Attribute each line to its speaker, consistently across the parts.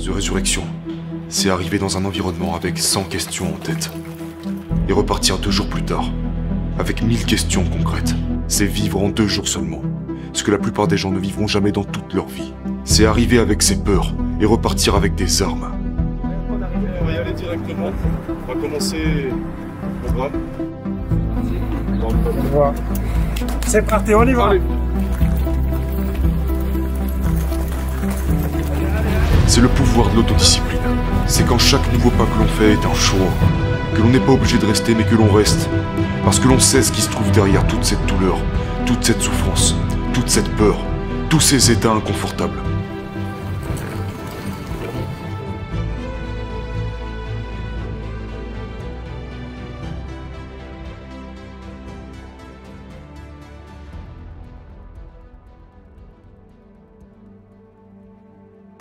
Speaker 1: The Resurrection, c'est arriver dans un environnement avec 100 questions en tête. Et repartir 2 jours plus tard, avec 1000 questions concrètes. C'est vivre en 2 jours seulement. Ce que la plupart des gens ne vivront jamais dans toute leur vie. C'est arriver avec ses peurs et repartir avec des armes.
Speaker 2: On va y aller directement. On va commencer le programme.
Speaker 3: C'est parti, on y va.
Speaker 2: Allez.
Speaker 1: C'est le pouvoir de l'autodiscipline. C'est quand chaque nouveau pas que l'on fait est un choix. Que l'on n'est pas obligé de rester, mais que l'on reste. Parce que l'on sait ce qui se trouve derrière toute cette douleur, toute cette souffrance, toute cette peur, tous ces états inconfortables.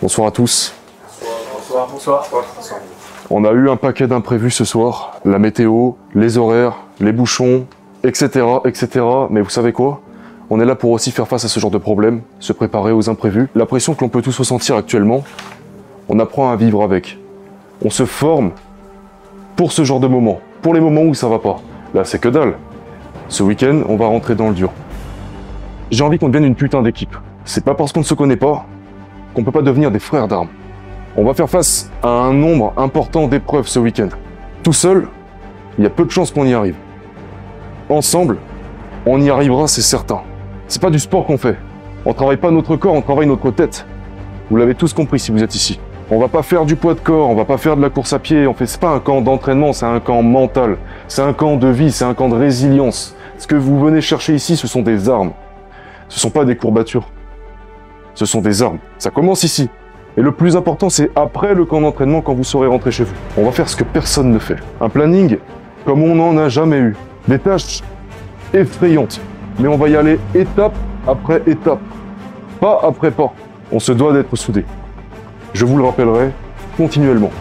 Speaker 4: Bonsoir à tous.
Speaker 3: Bonsoir.
Speaker 4: On a eu un paquet d'imprévus ce soir. La météo, les horaires, les bouchons, etc., etc. Mais vous savez quoi? On est là pour aussi faire face à ce genre de problème, se préparer aux imprévus. La pression que l'on peut tous ressentir actuellement, on apprend à vivre avec. On se forme pour ce genre de moments, pour les moments où ça va pas. Là, c'est que dalle. Ce week-end, on va rentrer dans le dur. J'ai envie qu'on devienne une putain d'équipe. C'est pas parce qu'on ne se connaît pas qu'on peut pas devenir des frères d'armes. On va faire face à un nombre important d'épreuves ce week-end. Tout seul, il y a peu de chances qu'on y arrive. Ensemble, on y arrivera, c'est certain. C'est pas du sport qu'on fait. On travaille pas notre corps, on travaille notre tête. Vous l'avez tous compris si vous êtes ici. On va pas faire du poids de corps, on va pas faire de la course à pied, c'est pas un camp d'entraînement, c'est un camp mental. C'est un camp de vie, c'est un camp de résilience. Ce que vous venez chercher ici, ce sont des armes. Ce sont pas des courbatures. Ce sont des armes. Ça commence ici. Et le plus important, c'est après le camp d'entraînement quand vous serez rentré chez vous. On va faire ce que personne ne fait. Un planning comme on n'en a jamais eu. Des tâches effrayantes. Mais on va y aller étape après étape. Pas après pas. On se doit d'être soudés. Je vous le rappellerai continuellement.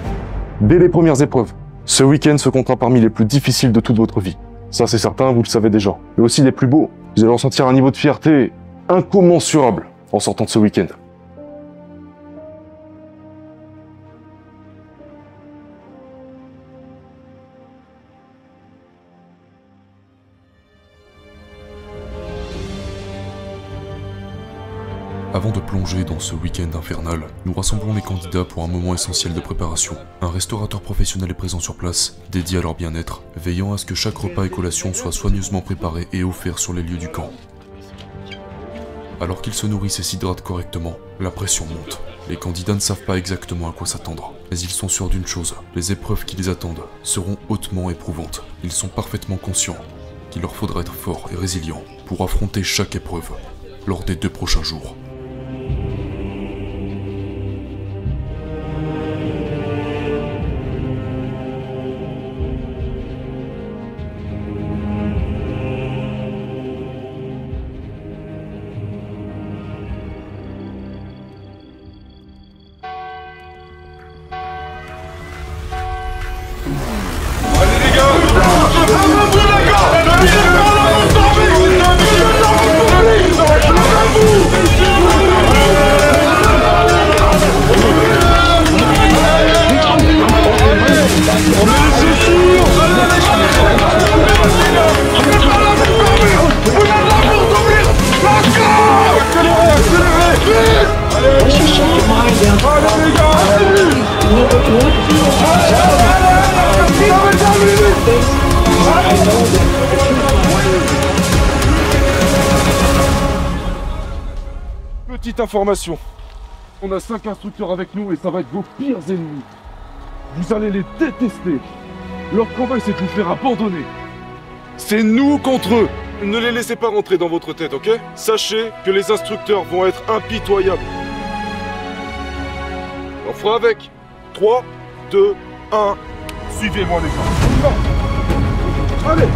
Speaker 4: Dès les premières épreuves, ce week-end se comptera parmi les plus difficiles de toute votre vie. Ça, c'est certain, vous le savez déjà. Mais aussi les plus beaux. Vous allez ressentir un niveau de fierté incommensurable en sortant de ce week-end.
Speaker 1: Avant de plonger dans ce week-end infernal, nous rassemblons les candidats pour un moment essentiel de préparation. Un restaurateur professionnel est présent sur place, dédié à leur bien-être, veillant à ce que chaque repas et collation soient soigneusement préparés et offerts sur les lieux du camp. Alors qu'ils se nourrissent et s'hydratent correctement, la pression monte. Les candidats ne savent pas exactement à quoi s'attendre, mais ils sont sûrs d'une chose, les épreuves qui les attendent seront hautement éprouvantes. Ils sont parfaitement conscients qu'il leur faudra être forts et résilients pour affronter chaque épreuve lors des 2 prochains jours.
Speaker 4: Petite information, on a 5 instructeurs avec nous et ça va être vos pires ennemis. Vous allez les détester. Leur travail, c'est de vous faire abandonner. C'est nous contre eux. Ne les laissez pas rentrer dans votre tête, ok? Sachez que les instructeurs vont être impitoyables. On fera avec. 3, 2, 1. Suivez-moi les gars. Allez!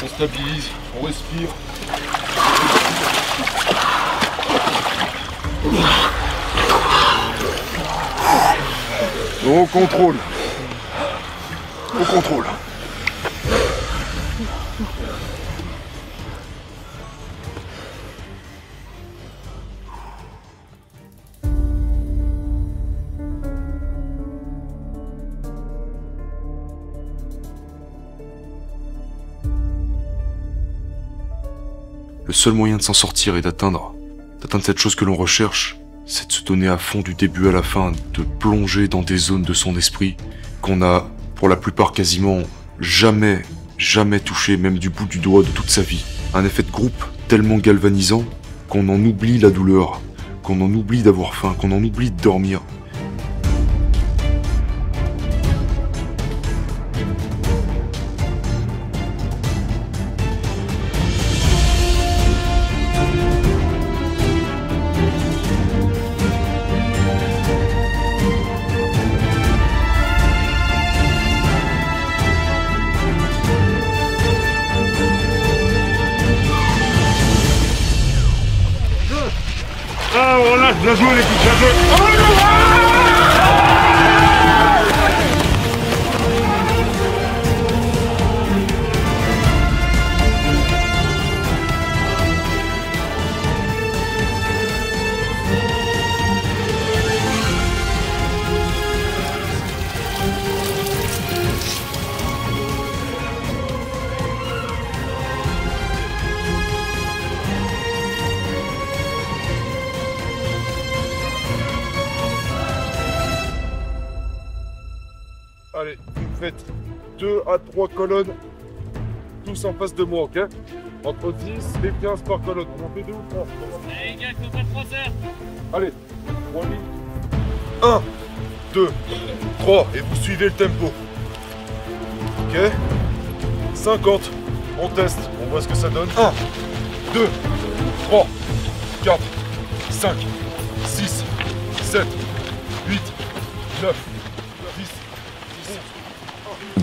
Speaker 2: On stabilise, on respire. Au contrôle. Au contrôle.
Speaker 1: Le seul moyen de s'en sortir et d'atteindre cette chose que l'on recherche, c'est de se donner à fond du début à la fin, de plonger dans des zones de son esprit qu'on a, pour la plupart quasiment, jamais touché, même du bout du doigt de toute sa vie. Un effet de groupe tellement galvanisant qu'on en oublie la douleur, qu'on en oublie d'avoir faim, qu'on en oublie de dormir.
Speaker 2: Ah, on lâche, bien joué l'équipe, bien joué. Allez, vous faites 2 à 3 colonnes, tous en face de moi, ok? Entre 10 et 15 par colonne. On en fait 2 ou 3?
Speaker 5: Allez les gars, il faut pas 3 heures.
Speaker 2: Allez, 3 000. 1, 2, 3, et vous suivez le tempo. Ok? 50, on teste, on voit ce que ça donne. 1, 2, 3, 4, 5, 6, 7, 8, 9, 10.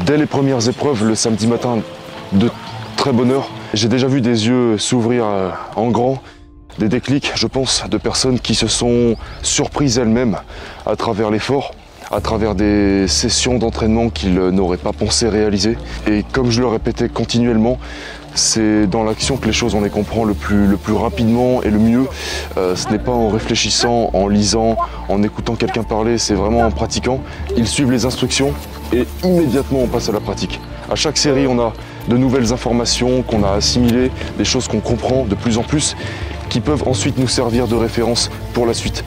Speaker 4: Dès les premières épreuves, le samedi matin, de très bonne heure, j'ai déjà vu des yeux s'ouvrir en grand, des déclics, je pense, de personnes qui se sont surprises elles-mêmes à travers l'effort, à travers des sessions d'entraînement qu'ils n'auraient pas pensé réaliser. Et comme je le répétais continuellement, c'est dans l'action que les choses on les comprend le plus rapidement et le mieux. Ce n'est pas en réfléchissant, en lisant, en écoutant quelqu'un parler, c'est vraiment en pratiquant. Ils suivent les instructions et immédiatement on passe à la pratique. À chaque série, on a de nouvelles informations qu'on a assimilées, des choses qu'on comprend de plus en plus, qui peuvent ensuite nous servir de référence pour la suite.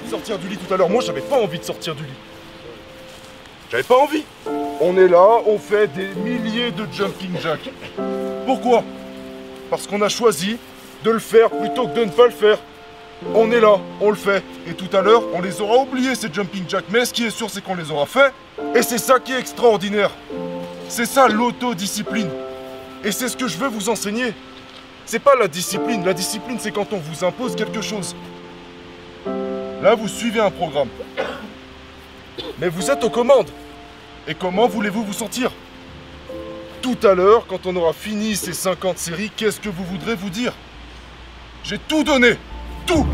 Speaker 2: Sortir du lit tout à l'heure, moi j'avais pas envie de sortir du lit. J'avais pas envie. On est là, on fait des milliers de jumping jacks. Pourquoi? Parce qu'on a choisi de le faire plutôt que de ne pas le faire. On est là, on le fait. Et tout à l'heure, on les aura oubliés ces jumping jacks. Mais ce qui est sûr, c'est qu'on les aura fait. Et c'est ça qui est extraordinaire. C'est ça l'autodiscipline. Et c'est ce que je veux vous enseigner. C'est pas la discipline. La discipline, c'est quand on vous impose quelque chose. Là, vous suivez un programme. Mais vous êtes aux commandes. Et comment voulez-vous vous sentir? Tout à l'heure, quand on aura fini ces 50 séries, qu'est-ce que vous voudrez vous dire? J'ai tout donné. Tout.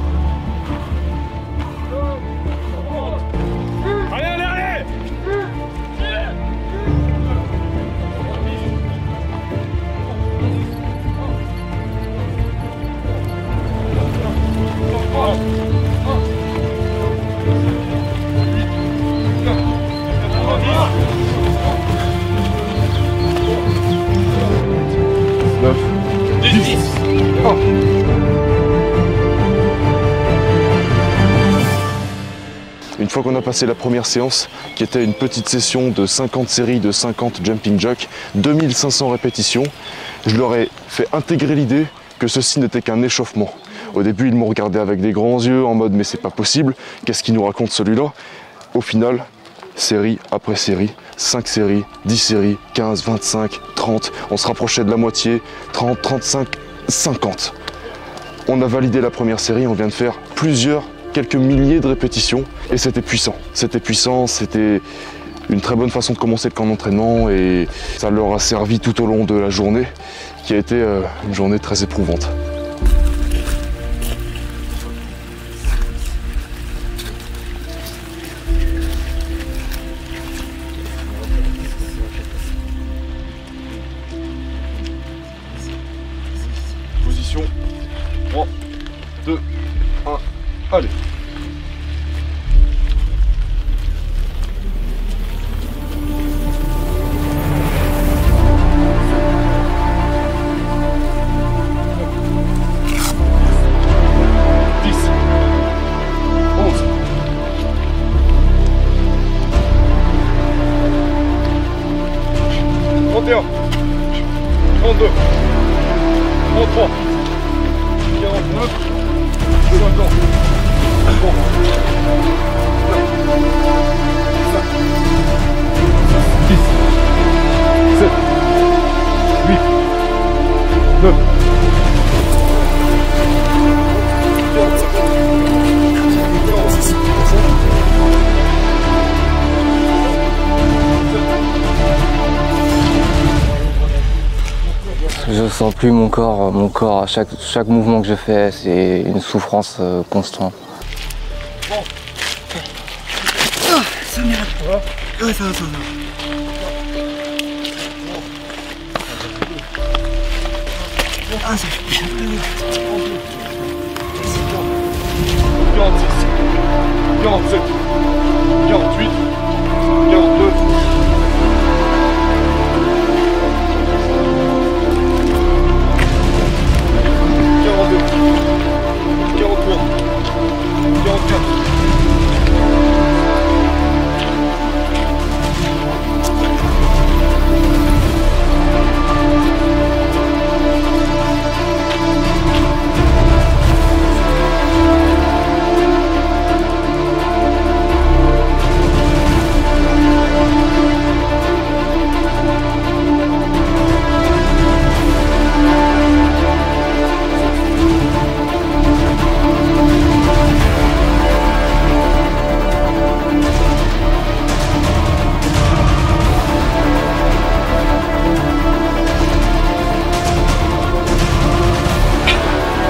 Speaker 2: Allez, allez, allez!
Speaker 4: Une fois qu'on a passé la première séance, qui était une petite session de 50 séries de 50 jumping jacks, 2500 répétitions, je leur ai fait intégrer l'idée que ceci n'était qu'un échauffement. Au début, ils m'ont regardé avec des grands yeux en mode mais c'est pas possible, qu'est-ce qu'il nous raconte celui-là? Au final, série après série, 5 séries, 10 séries, 15, 25, 30, on se rapprochait de la moitié, 30, 35, 50. On a validé la première série, on vient de faire quelques milliers de répétitions et c'était puissant. C'était une très bonne façon de commencer le camp d'entraînement et ça leur a servi tout au long de la journée qui a été une journée très éprouvante.
Speaker 2: Position 3, 2, 1, allez.
Speaker 6: Je sens plus mon corps à chaque mouvement que je fais, c'est une souffrance constante.
Speaker 3: Bon. Ah, ça m'arrête pas. Ah, ça va.
Speaker 2: 46, 47, 48, 42.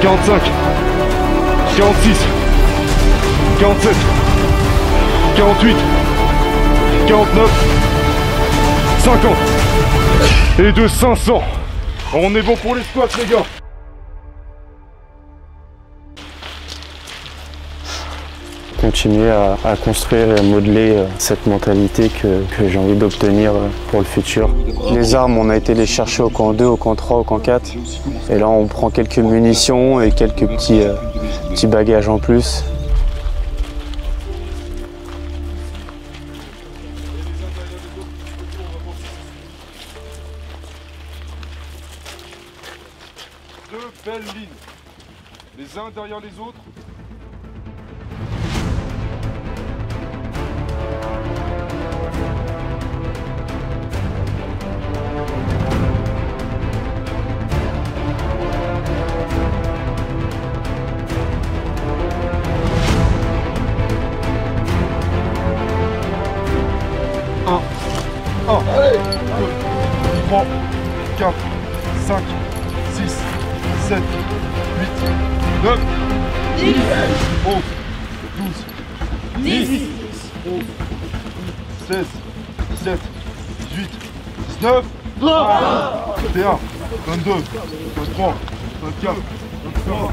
Speaker 2: 45, 46, 47, 48, 49, 50 et de 500. On est bon pour les squats les gars.
Speaker 7: Continuer à construire et à modeler cette mentalité que j'ai envie d'obtenir pour le futur. Les armes, on a été les chercher au camp 2, au camp 3, au camp 4. Et là, on prend quelques munitions et quelques petits bagages en plus.
Speaker 2: Deux belles lignes, les uns derrière les autres. Allez, 2, 3, 4, 5, 6, 7, 8, 9, 10, 11, 12, 10, 11, 16, 17, 18, 19, 21, 22, 23, 24, 23.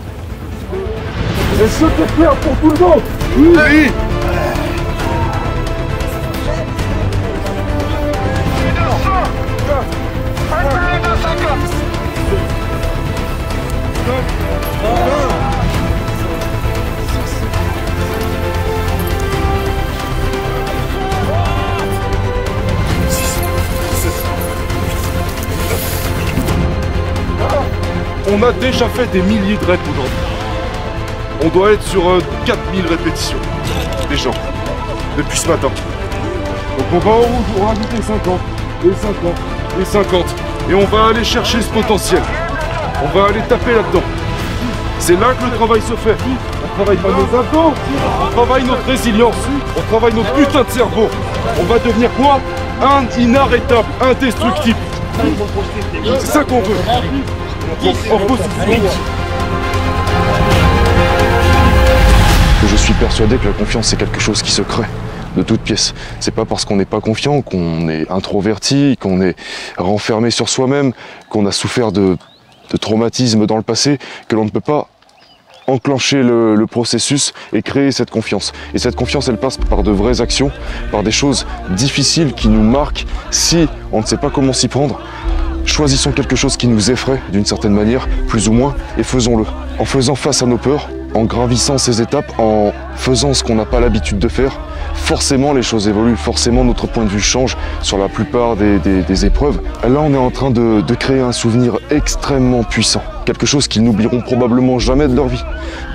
Speaker 2: Est-ce que t'es fier pour tout le monde? Oui! On a déjà fait des milliers de reps aujourd'hui. On doit être sur 4000 répétitions. Déjà. Depuis ce matin. Donc on va en rajouter 50, et 50, et 50. Et on va aller chercher ce potentiel. On va aller taper là-dedans. C'est là que le travail se fait. On travaille pas nos abdos, on travaille notre résilience, on travaille notre putain de cerveau. On va devenir quoi? Un inarrêtable, indestructible. C'est ça qu'on veut. En position.
Speaker 4: Je suis persuadé que la confiance, c'est quelque chose qui se crée de toutes pièces. C'est pas parce qu'on n'est pas confiant, qu'on est introverti, qu'on est renfermé sur soi-même, qu'on a souffert de traumatismes dans le passé, que l'on ne peut pas enclencher le processus et créer cette confiance. Et cette confiance, elle passe par de vraies actions, par des choses difficiles qui nous marquent. Si on ne sait pas comment s'y prendre, choisissons quelque chose qui nous effraie d'une certaine manière, plus ou moins, et faisons-le. En faisant face à nos peurs, en gravissant ces étapes, en faisant ce qu'on n'a pas l'habitude de faire, forcément les choses évoluent, forcément notre point de vue change sur la plupart des épreuves. Là, on est en train de créer un souvenir extrêmement puissant, quelque chose qu'ils n'oublieront probablement jamais de leur vie.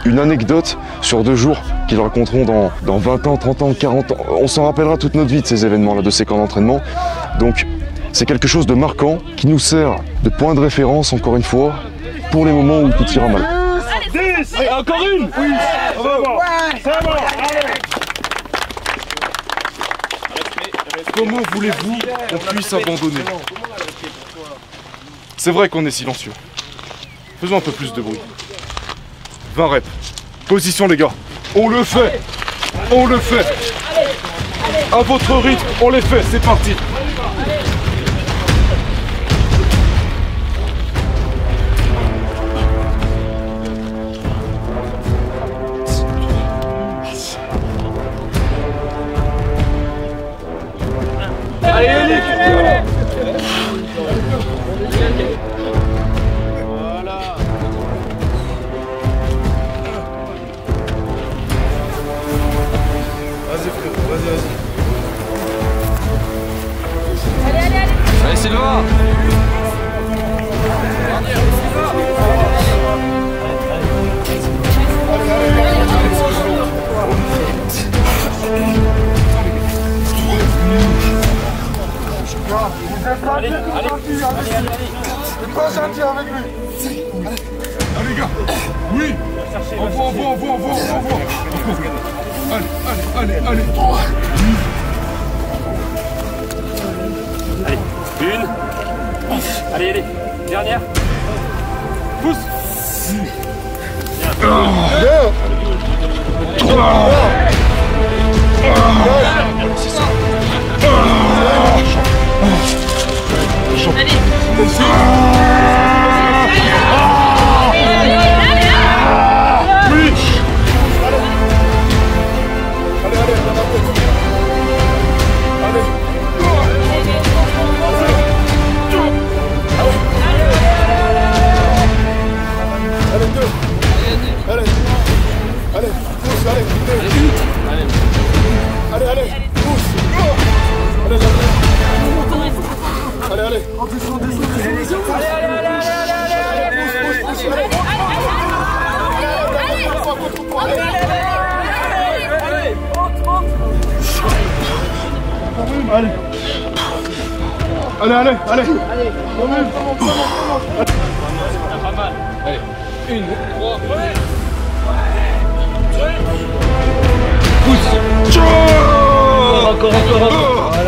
Speaker 4: Une anecdote sur 2 jours qu'ils raconteront dans 20 ans, 30 ans, 40 ans. On s'en rappellera toute notre vie de ces événements-là, de ces camps d'entraînement. Donc, c'est quelque chose de marquant qui nous sert de point de référence, encore une fois, pour les moments où tout ira mal.
Speaker 5: 10 et encore une. Oui, ça va. Ça va.
Speaker 2: Comment voulez-vous qu'on puisse abandonner? C'est vrai qu'on est silencieux. Faisons un peu plus de bruit. 20 reps. Position les gars. On le fait. On le fait. À votre rythme, on les fait. C'est parti.
Speaker 5: Allez, Yannick. Voilà.
Speaker 2: Vas-y frère, vas-y.
Speaker 5: Allez, Sylvain. Allez,
Speaker 2: C'est pas gentil avec lui. Allez les gars. Oui. Envoie. Allez.
Speaker 5: Allez, une. Allez. Dernière. Pousse.
Speaker 2: 3. Allez.
Speaker 5: Pas mal. Allez, 1, 3. Encore.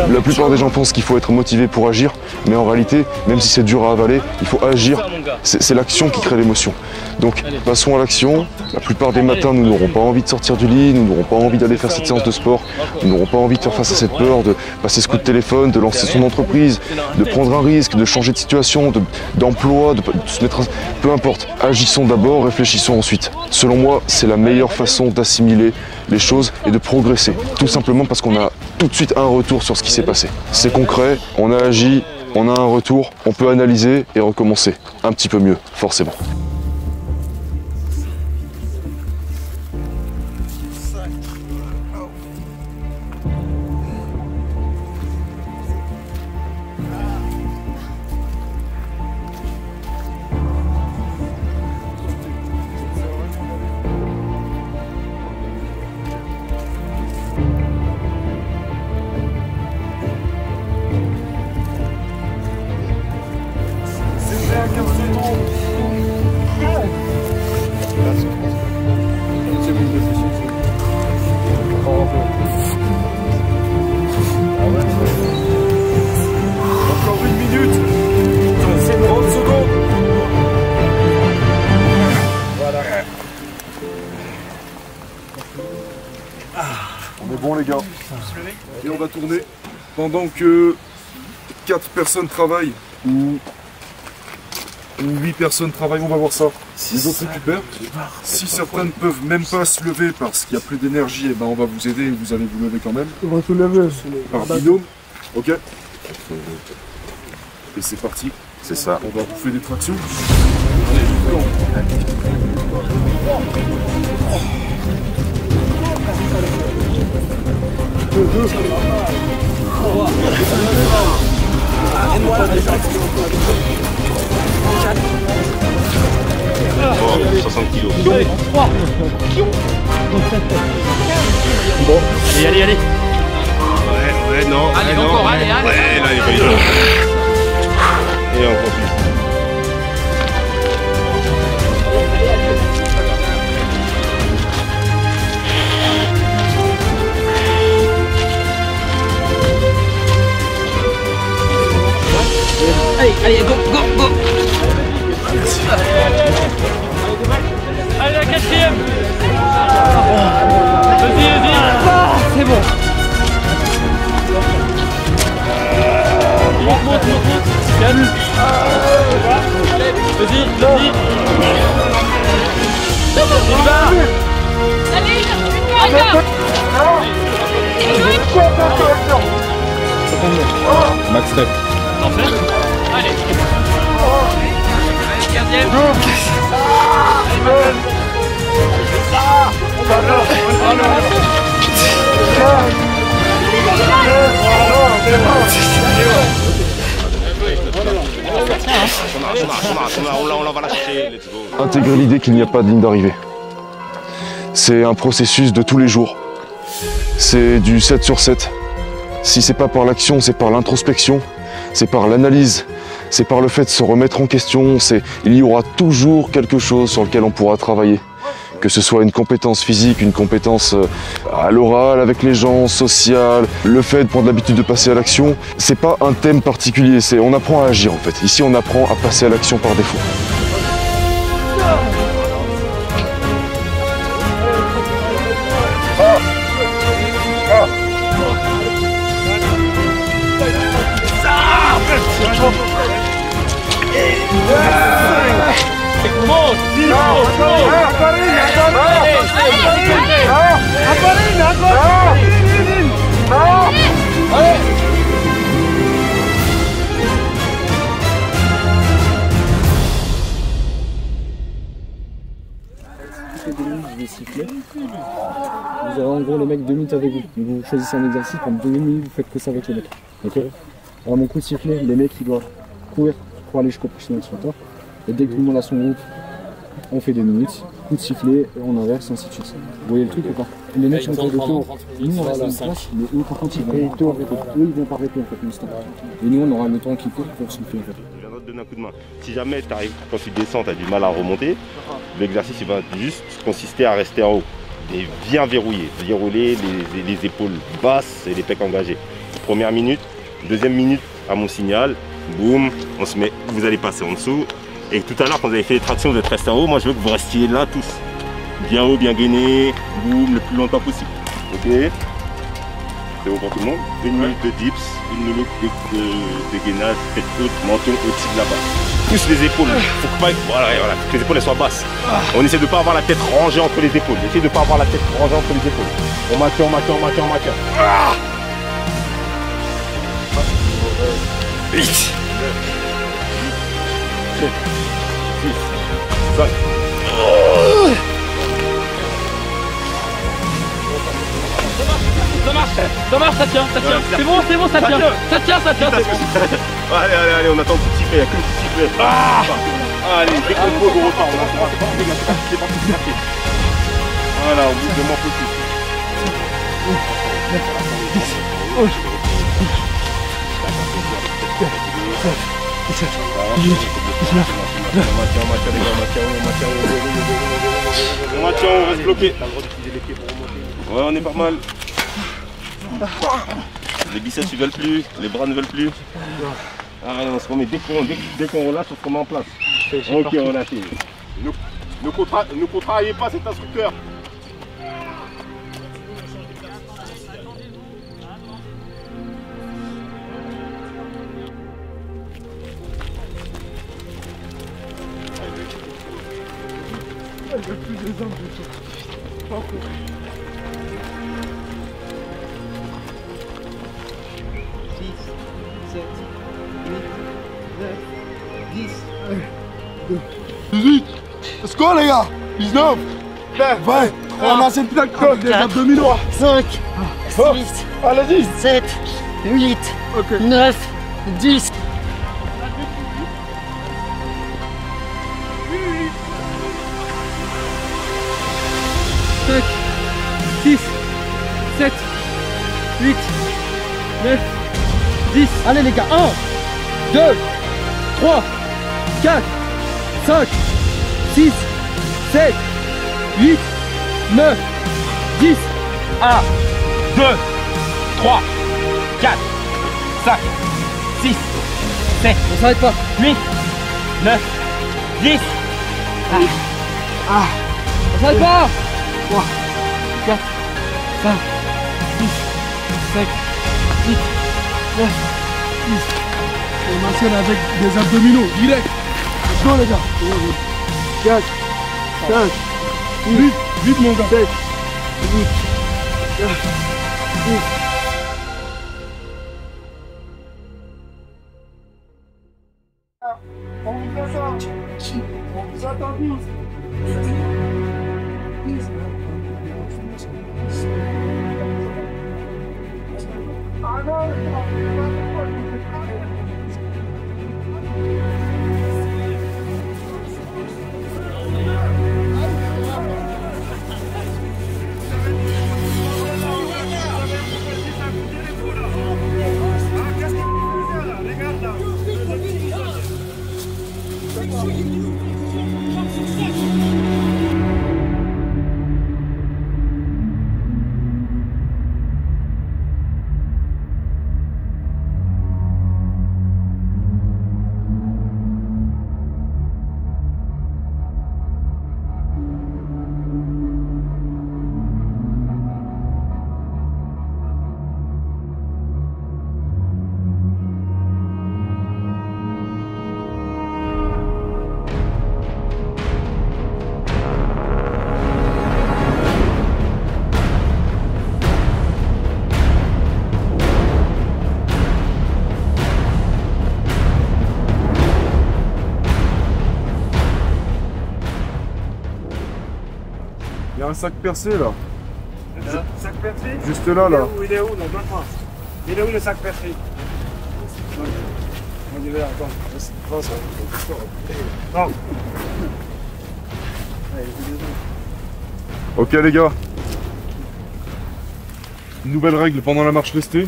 Speaker 4: La plupart des gens pensent qu'il faut être motivé pour agir, mais en réalité, même si c'est dur à avaler, il faut agir. C'est l'action qui crée l'émotion. Donc, passons à l'action. La plupart des matins, nous n'aurons pas envie de sortir du lit, nous n'aurons pas envie d'aller faire cette séance de sport, nous n'aurons pas envie de faire face à cette peur, de passer ce coup de téléphone, de lancer son entreprise, de prendre un risque, de changer de situation, d'emploi, de se mettre... Peu importe. Agissons d'abord, réfléchissons ensuite. Selon moi, c'est la meilleure façon d'assimiler les choses et de progresser. Tout simplement parce qu'on a tout de suite un retour sur ce qui s'est passé. C'est concret, on a agi, on a un retour, on peut analyser et recommencer. Un petit peu mieux, forcément.
Speaker 2: les gars. Et on va tourner pendant que 4 personnes travaillent ou 8 personnes travaillent, on va voir ça. Les autres récupèrent. Si certaines ne peuvent même pas se lever parce qu'il n'y a plus d'énergie, eh ben on va vous aider et vous allez vous lever quand même.
Speaker 3: On va se lever.
Speaker 2: Par binôme. Ok. Et c'est parti.
Speaker 8: C'est ça.
Speaker 2: On va bouffer des tractions.
Speaker 8: Bon, 60 kilos.
Speaker 5: Bon, allez, allez.
Speaker 8: Ouais, non.
Speaker 5: Allez,
Speaker 8: ouais,
Speaker 5: encore,
Speaker 8: non,
Speaker 5: allez, allez.
Speaker 8: Ouais, là, il est pas évident. Et on continue.
Speaker 5: Allez, allez, go, go, go. Allez, la 4e. Vas-y, vas-y. C'est bon. Monte. Calme. Vas-y, vas-y.
Speaker 8: Max step.
Speaker 5: T'en fais? Allez. Allez, 15e.
Speaker 8: On va la chercher, let's go.
Speaker 4: Intégrer l'idée qu'il n'y a pas de ligne d'arrivée. C'est un processus de tous les jours. C'est du 7 sur 7. Si c'est pas par l'action, c'est par l'introspection, c'est par l'analyse, c'est par le fait de se remettre en question. Il y aura toujours quelque chose sur lequel on pourra travailler. Que ce soit une compétence physique, une compétence à l'oral avec les gens, sociale, le fait de prendre l'habitude de passer à l'action, c'est pas un thème particulier, on apprend à agir en fait. Ici on apprend à passer à l'action par défaut.
Speaker 9: Je vais siffler. Vous avez en gros les mecs 2 minutes avec vous. Vous choisissez un exercice, pendant 2 minutes vous faites que ça avec les mecs. Ok. Alors mon coup de sifflet, les mecs ils doivent courir pour aller jusqu'au prochain extracteur. Et dès que tout le monde a son groupe, on fait 2 minutes. Coup de sifflet, on inverse, ainsi de suite. Vous voyez le truc ou pas? Les mecs sont en de tour. Nous on aura la place, mais eux par contre ils vont tour. Eux ils vont pas arrêter en fait l'instant. Et nous on aura le temps qu'ils courent pour siffler en fait.
Speaker 8: Je viens de te donner un coup de main. Si jamais tu arrives, quand tu descends, tu as du mal à remonter, l'exercice il va juste consister à rester en haut. Et bien verrouiller, verrouiller les épaules basses et les pecs engagés. Première minute, deuxième minute à mon signal, boum, on se met, vous allez passer en dessous. Et tout à l'heure quand vous avez fait les tractions, vous êtes resté en haut, moi je veux que vous restiez là tous. Bien haut, bien gainé, boum, le plus longtemps possible. Ok? C'est bon pour tout le monde? 1 minute de dips, 1 minute de gainage, tête haute, menton au-dessus de la base. Plus les épaules, faut que pas, voilà, que les épaules elles soient basses. On essaie de ne pas avoir la tête rangée entre les épaules. Essayez de ne pas avoir la tête rangée entre les épaules. On maintient. 8, 7, 6, 5.
Speaker 5: Ça marche, ça tient. C'est bon, ça tient.
Speaker 8: Allez, on attend le petit sifflet, il n'y a que le petit sifflet. Allez, dès qu'on pose, on repart. C'est parti. Voilà, au bout de moins possible. On reste bloqué. Ouais, on est pas mal. Les biceps ne veulent plus, les bras ne veulent plus. Allez, on se remet dès qu'on relâche, on se remet en place. Ok, relâchez. Ne contrariez pas cet instructeur.
Speaker 2: Il n'y a plus des armes de ça. Pas encore.
Speaker 3: 6, 7, 8, 9, 10.
Speaker 2: 18. Let's go les gars. 19. 20. On a cette plaque code des abdominaux.
Speaker 3: 5, 6,
Speaker 2: Allez-y.
Speaker 3: 7, 8, 9, 10. 5, 6, 7, 8, 9, 10. Allez les gars, 1, 2, 3, 4, 5, 6, 7, 8, 9, 10.
Speaker 5: 1, 2, 3, 4, 5, 6, 7.
Speaker 3: On s'arrête pas.
Speaker 5: 8, 9, 10.
Speaker 3: On s'arrête pas. 3, 4, 5, 6, 7, 8, 9, 10.
Speaker 2: On enchaîne avec des abdominaux, direct. Let's go les gars. 4, 5, 8, vite mon gars. 7, 8, 9, 10. On vous attend. On vous attend tous. Ah non, il y a un sac percé là.
Speaker 10: Sac percé?
Speaker 2: Juste là, là.
Speaker 10: Il est où? Non, donne-moi. Il est où le sac percé? On y va, attends. Non.
Speaker 2: Ok les gars. Nouvelle règle pendant la marche restée.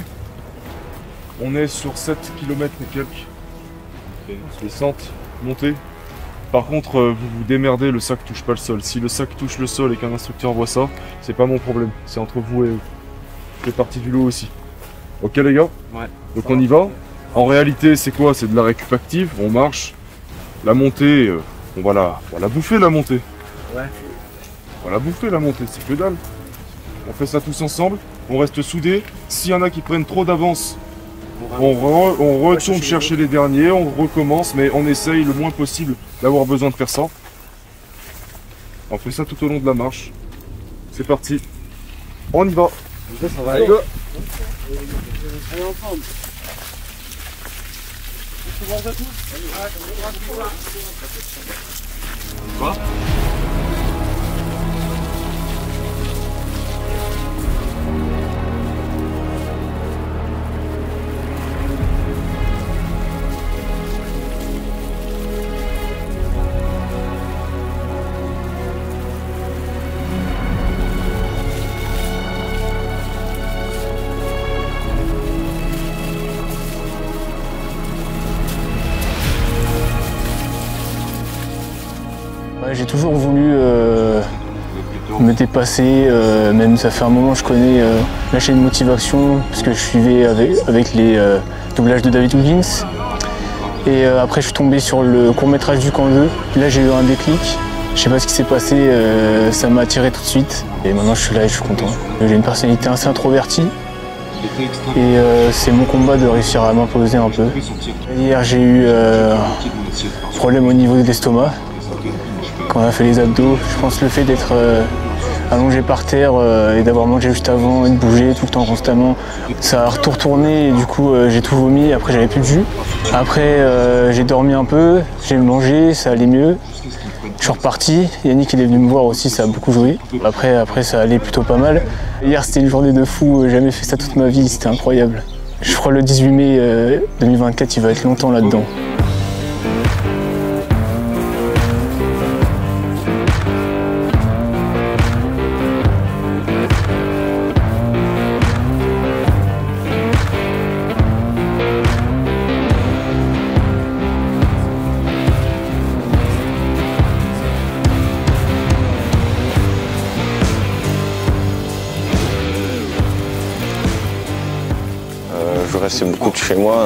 Speaker 2: On est sur 7 km et quelques. Descente, montée. Par contre, vous vous démerdez, le sac touche pas le sol. Si le sac touche le sol et qu'un instructeur voit ça, c'est pas mon problème. C'est entre vous et eux. Je fais partie du lot aussi. Ok les gars?
Speaker 10: Ouais.
Speaker 2: Donc on y va. En réalité, c'est quoi? C'est de la récup active. On marche. La montée, on va la bouffer la montée.
Speaker 10: Ouais.
Speaker 2: On va la bouffer la montée, c'est que dalle. On fait ça tous ensemble. On reste soudés. S'il y en a qui prennent trop d'avance, on retourne chercher les derniers, on recommence, mais on essaye le moins possible d'avoir besoin de faire ça. On fait ça tout au long de la marche. C'est parti. On y va.
Speaker 10: Ça va
Speaker 2: aller.
Speaker 10: Allez ensemble.
Speaker 2: Quoi?
Speaker 6: J'ai toujours voulu me dépasser, même ça fait un moment que je connais la chaîne Motivation, parce que je suivais avec les doublages de David Huggins. Et après je suis tombé sur le court-métrage du camp 2, là j'ai eu un déclic, je sais pas ce qui s'est passé, ça m'a attiré tout de suite. Et maintenant je suis là et je suis content. J'ai une personnalité assez introvertie, et c'est mon combat de réussir à m'imposer un peu. Hier j'ai eu un problème au niveau de l'estomac. quand on a fait les abdos. Je pense le fait d'être allongé par terre et d'avoir mangé juste avant et de bouger tout le temps constamment, ça a tout retourné et du coup j'ai tout vomi. Après j'avais plus de jus. Après j'ai dormi un peu, j'ai mangé, ça allait mieux. Je suis reparti, Yannick il est venu me voir aussi, ça a beaucoup joué. Après ça allait plutôt pas mal. Hier c'était une journée de fou, j'ai jamais fait ça toute ma vie, c'était incroyable. Je crois le 18 mai 2024 il va être longtemps là-dedans.
Speaker 11: Je restais beaucoup de chez moi,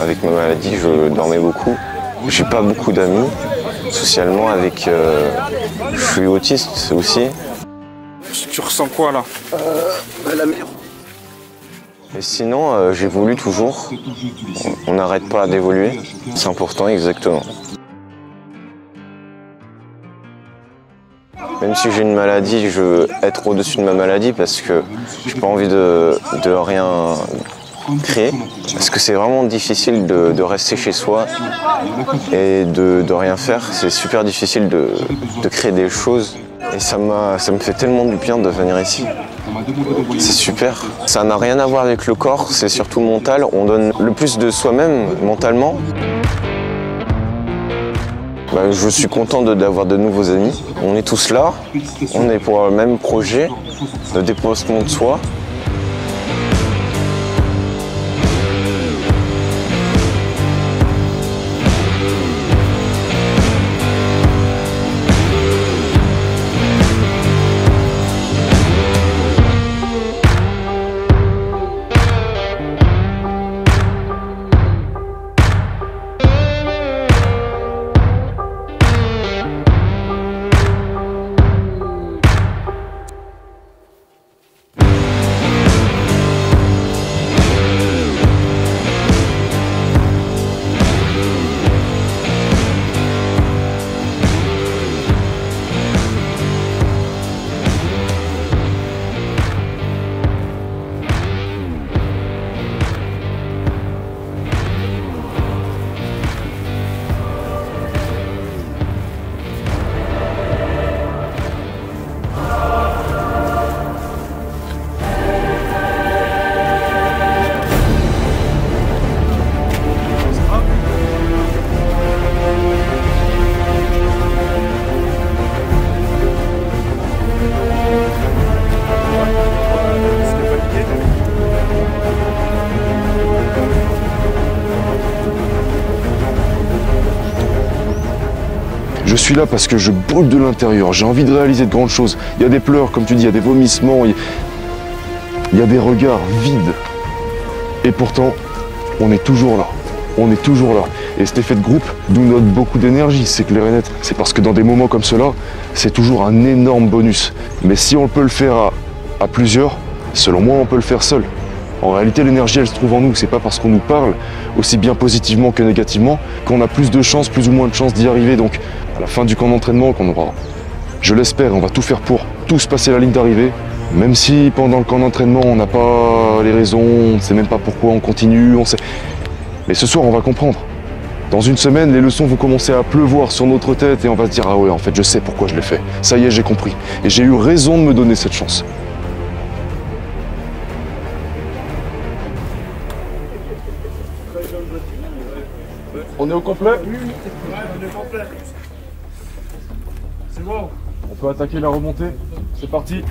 Speaker 11: avec ma maladie, je dormais beaucoup. J'ai pas beaucoup d'amis, socialement, je suis autiste aussi.
Speaker 12: Tu ressens quoi là?
Speaker 11: La merde. Et sinon, j'évolue toujours, on n'arrête pas d'évoluer, c'est important exactement. Même si j'ai une maladie, je veux être au-dessus de ma maladie parce que j'ai pas envie de rien créer, parce que c'est vraiment difficile de rester chez soi et de rien faire. C'est super difficile de créer des choses et ça me fait tellement du bien de venir ici. C'est super. Ça n'a rien à voir avec le corps, c'est surtout mental. On donne le plus de soi-même mentalement. Je suis content d'avoir de nouveaux amis. On est tous là, on est pour le même projet de dépassement de soi.
Speaker 4: Je suis là parce que je brûle de l'intérieur, j'ai envie de réaliser de grandes choses. Il y a des pleurs, comme tu dis, il y a des vomissements, il y a des regards vides. Et pourtant, on est toujours là. On est toujours là. Et cet effet de groupe nous donne beaucoup d'énergie, c'est clair et net. C'est parce que dans des moments comme cela, c'est toujours un énorme bonus. Mais si on peut le faire à plusieurs, selon moi, on peut le faire seul. En réalité, l'énergie, elle se trouve en nous. C'est pas parce qu'on nous parle, aussi bien positivement que négativement, qu'on a plus de chances, plus ou moins de chances d'y arriver. Donc, à la fin du camp d'entraînement, qu'on aura, je l'espère, on va tout faire pour tous passer la ligne d'arrivée. Même si pendant le camp d'entraînement, on n'a pas les raisons, on ne sait même pas pourquoi on continue, on sait. Mais ce soir, on va comprendre. Dans une semaine, les leçons vont commencer à pleuvoir sur notre tête et on va se dire « Ah ouais, en fait, je sais pourquoi je l'ai fait. Ça y est, j'ai compris. Et j'ai eu raison de me donner cette chance. »
Speaker 2: On est au complet?
Speaker 10: Oui, on est au complet. C'est bon.
Speaker 2: On peut attaquer la remontée. C'est parti.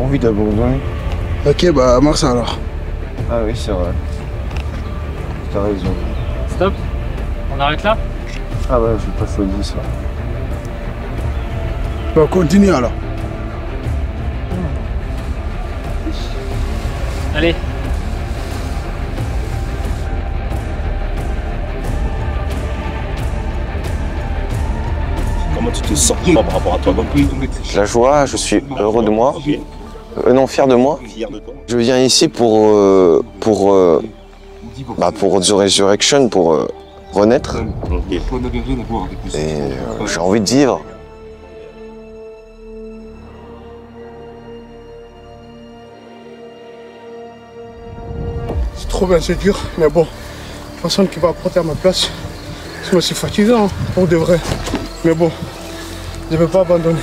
Speaker 7: envie d'abandonner.
Speaker 10: Ok, bah Mars alors.
Speaker 7: Ah oui, c'est vrai. T'as raison.
Speaker 3: Stop. On arrête là?
Speaker 7: Ah ouais, j'ai pas choisi ça.
Speaker 10: Bah continue alors.
Speaker 3: Allez.
Speaker 8: Comment tu te sens par rapport à toi?
Speaker 11: La joie, je suis heureux de moi. Non, fier de moi.
Speaker 8: Fier de toi.
Speaker 11: Je viens ici pour The Resurrection, pour renaître. Et j'ai envie de vivre.
Speaker 10: C'est trop bien, c'est dur, mais bon, personne qui va prendre à ma place. Sinon c'est fatigant, hein, pour de vrai. Mais bon, je ne vais pas abandonner.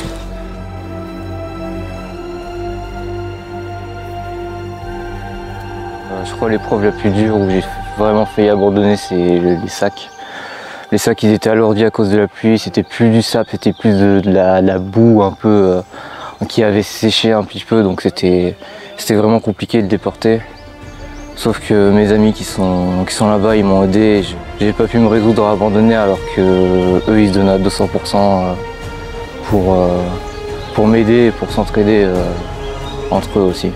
Speaker 6: Je crois l'épreuve la plus dure où j'ai vraiment failli abandonner, c'est les sacs. Les sacs, ils étaient alourdis à cause de la pluie, c'était plus du sable, c'était plus de la boue un peu qui avait séché un petit peu, donc c'était vraiment compliqué de déporter. Sauf que mes amis qui sont là-bas, ils m'ont aidé. J'ai pas pu me résoudre à abandonner alors que eux, ils se donnaient à 200% pour m'aider et pour s'entraider entre eux aussi.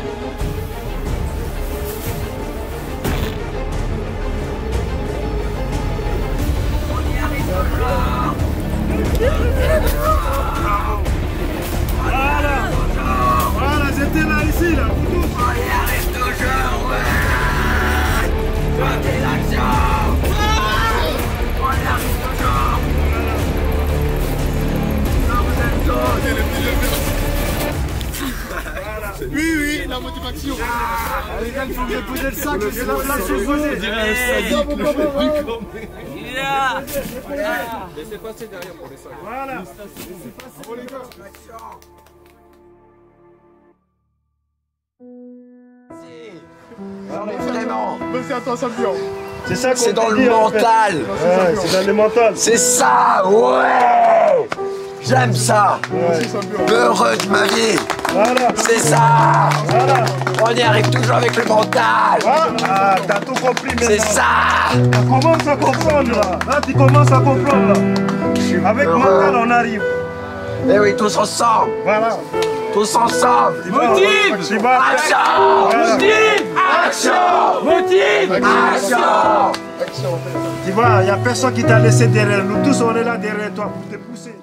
Speaker 5: Voilà, j'étais là, ici, là. On y arrive toujours, ouais. Côté l'action. On y arrive toujours. Oui, la motivation. Les gars, il faut bien poser le sac, c'est la place au fond. On dirait un sadique. Laissez passer derrière pour les sacs. Voilà. Laissez passer pour les gars.
Speaker 13: Non mais vraiment.
Speaker 5: Mais c'est à toi, Samuel.
Speaker 13: C'est ça qu'on c'est dans le mental.
Speaker 5: Ouais, c'est dans le mental.
Speaker 13: C'est ça, ouais. J'aime ça. Heureux de ma vie.
Speaker 5: Voilà.
Speaker 13: C'est ça.
Speaker 5: Voilà.
Speaker 13: On y arrive toujours avec le mental.
Speaker 5: Ah, t'as tout compris maintenant.
Speaker 13: C'est ça.
Speaker 5: Tu commences à comprendre là. Là, tu commences à comprendre là. Avec le mental, on arrive.
Speaker 13: Eh oui, tous ensemble.
Speaker 5: Voilà.
Speaker 13: Tous ensemble.
Speaker 5: Motive.
Speaker 13: Action.
Speaker 5: Motive.
Speaker 13: Action.
Speaker 5: Motive.
Speaker 13: Action.
Speaker 5: Tu vois, il n'y a personne qui t'a laissé derrière. Nous tous, on est là derrière toi pour te pousser.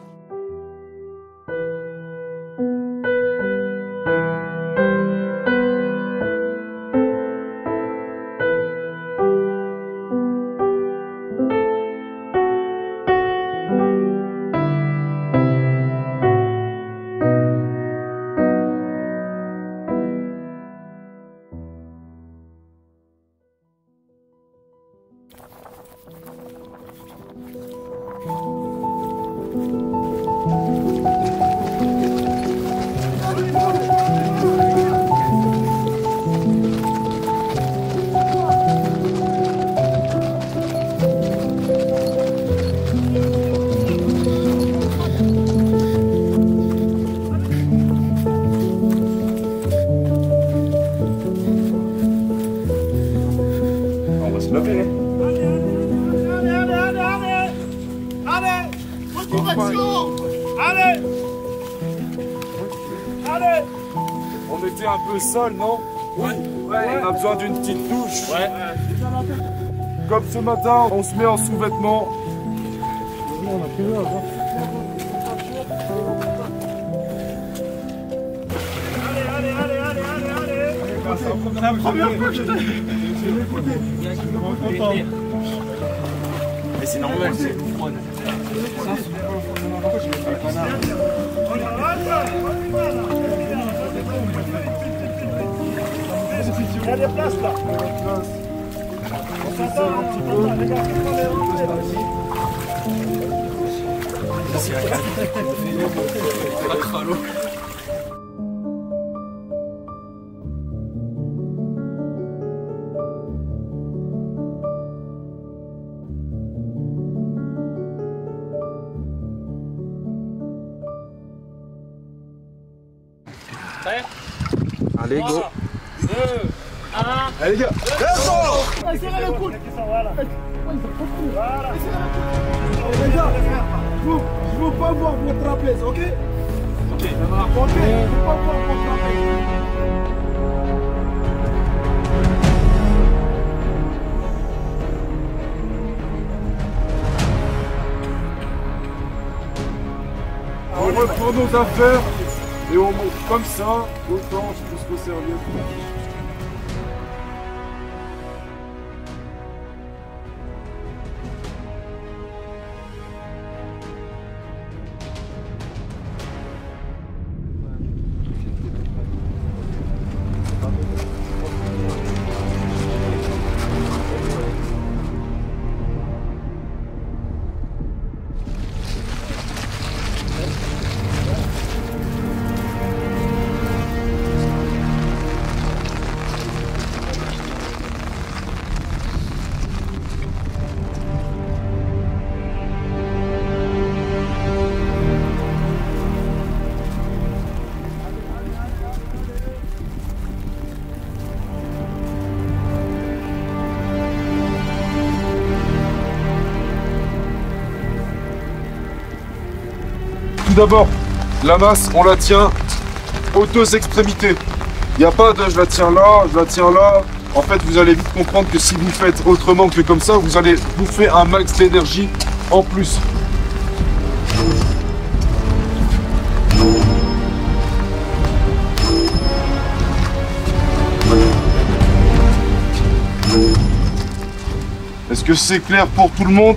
Speaker 12: On était un peu seul, non? Oui. Ouais. On a besoin d'une petite douche. Ouais. Comme ce matin, on se met en sous-vêtements. On a plus l'heure,
Speaker 5: C'est la première fois que je l'ai écouté.
Speaker 12: Mais c'est normal, c'est froid.
Speaker 5: Il y a des places là. On s'attend un petit peu, les gars.
Speaker 3: Prêt?
Speaker 12: Allez, go.
Speaker 3: 2, 1.
Speaker 12: Allez, les gars.
Speaker 5: Serrez le coude. Voilà. Les gars, je veux pas voir votre trapèze, ok? Ok, ça va. Ok, je veux pas voir votre trapèze.
Speaker 12: On reprend nos affaires et on monte comme ça, autant jusqu'au serviette. Tout d'abord, la masse, on la tient aux deux extrémités. Il n'y a pas de je la tiens là, je la tiens là. En fait, vous allez vite comprendre que si vous faites autrement que comme ça, vous allez bouffer un max d'énergie en plus. Est-ce que c'est clair pour tout le monde?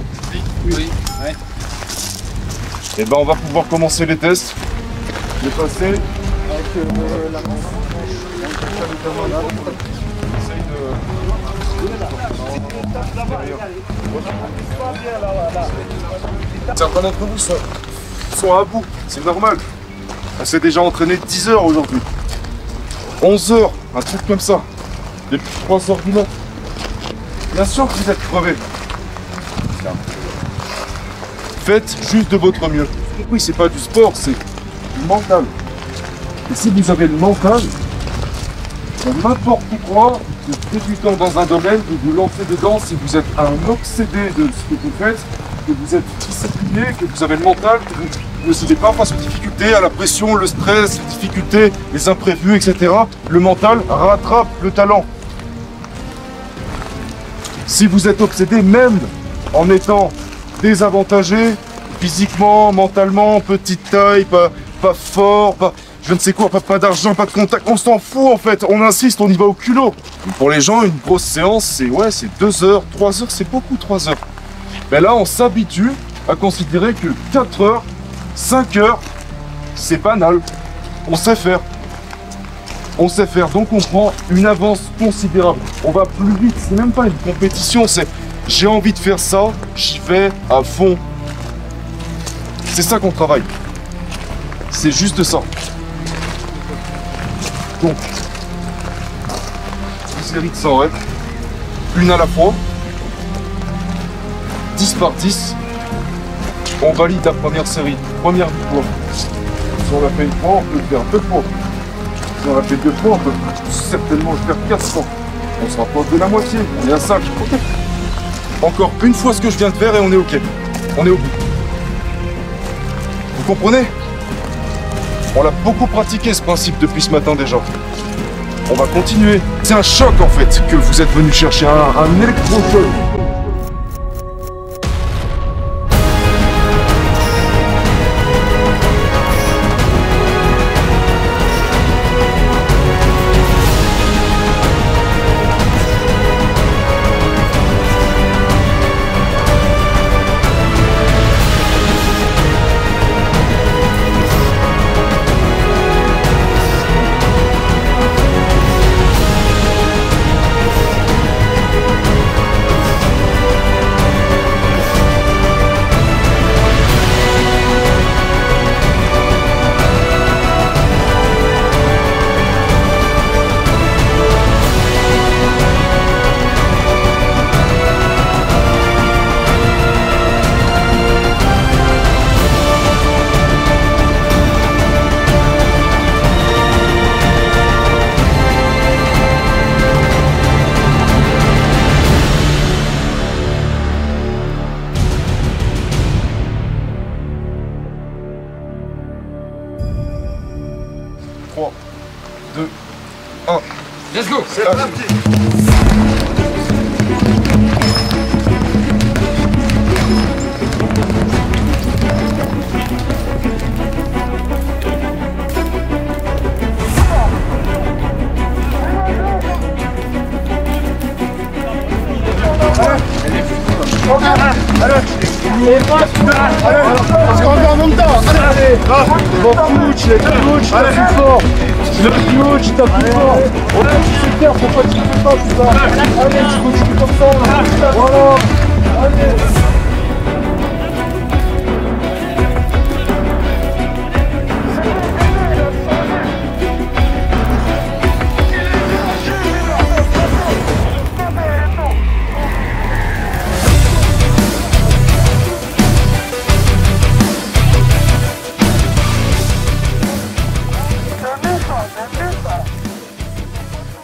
Speaker 3: Oui. Ouais.
Speaker 12: Et ben on va pouvoir commencer les tests. Je vais passer avec la main. Certains d'entre vous sont à bout, c'est normal. On s'est déjà entraîné 10 heures aujourd'hui. 11 heures, un truc comme ça. Depuis 3 heures du matin. Bien sûr que vous êtes crevés. Faites juste de votre mieux. Oui, c'est pas du sport, c'est du mental. Et si vous avez le mental, n'importe quoi, vous débutant dans un domaine, vous vous lancez dedans si vous êtes un obsédé de ce que vous faites, que vous êtes discipliné, que vous avez le mental, que vous ne cédez pas face aux difficultés, à la pression, le stress, les difficultés, les imprévus, etc. Le mental rattrape le talent. Si vous êtes obsédé, même en étant désavantagé, physiquement, mentalement, petite taille, pas fort, pas je ne sais quoi, pas d'argent, pas de contact, on s'en fout en fait, on insiste, on y va au culot. Pour les gens, une grosse séance, c'est 2 heures, 3 heures, c'est beaucoup 3 heures. Mais là, on s'habitue à considérer que 4 heures, 5 heures, c'est banal. On sait faire. On sait faire, donc on prend une avance considérable. On va plus vite, c'est même pas une compétition, c'est j'ai envie de faire ça, j'y vais à fond. C'est ça qu'on travaille. C'est juste ça. Donc, une série de 100 reps, une à la fois, 10 par 10. On valide la première série, première fois. Si on l'a fait une fois, on peut le faire 2 fois. Si on l'a fait 2 fois, on peut certainement le faire 4 fois. On se rapproche de la moitié, on est à 5. Ok. Encore une fois ce que je viens de faire et on est ok. On est au bout. Vous comprenez? On l'a beaucoup pratiqué ce principe depuis ce matin déjà. On va continuer. C'est un choc en fait que vous êtes venu chercher, un électrochoc. 3, 2, 1.
Speaker 5: Let's go.
Speaker 12: C'est parti.
Speaker 10: Parce qu'on est en même temps. Allez, bon coach, le coach, t'as plus fort. Le coach, t'as plus fort. Ouais, tu sais faire, faut pas que tu fais pas tout ça. Allez, tu continues comme ça. Voilà. Allez.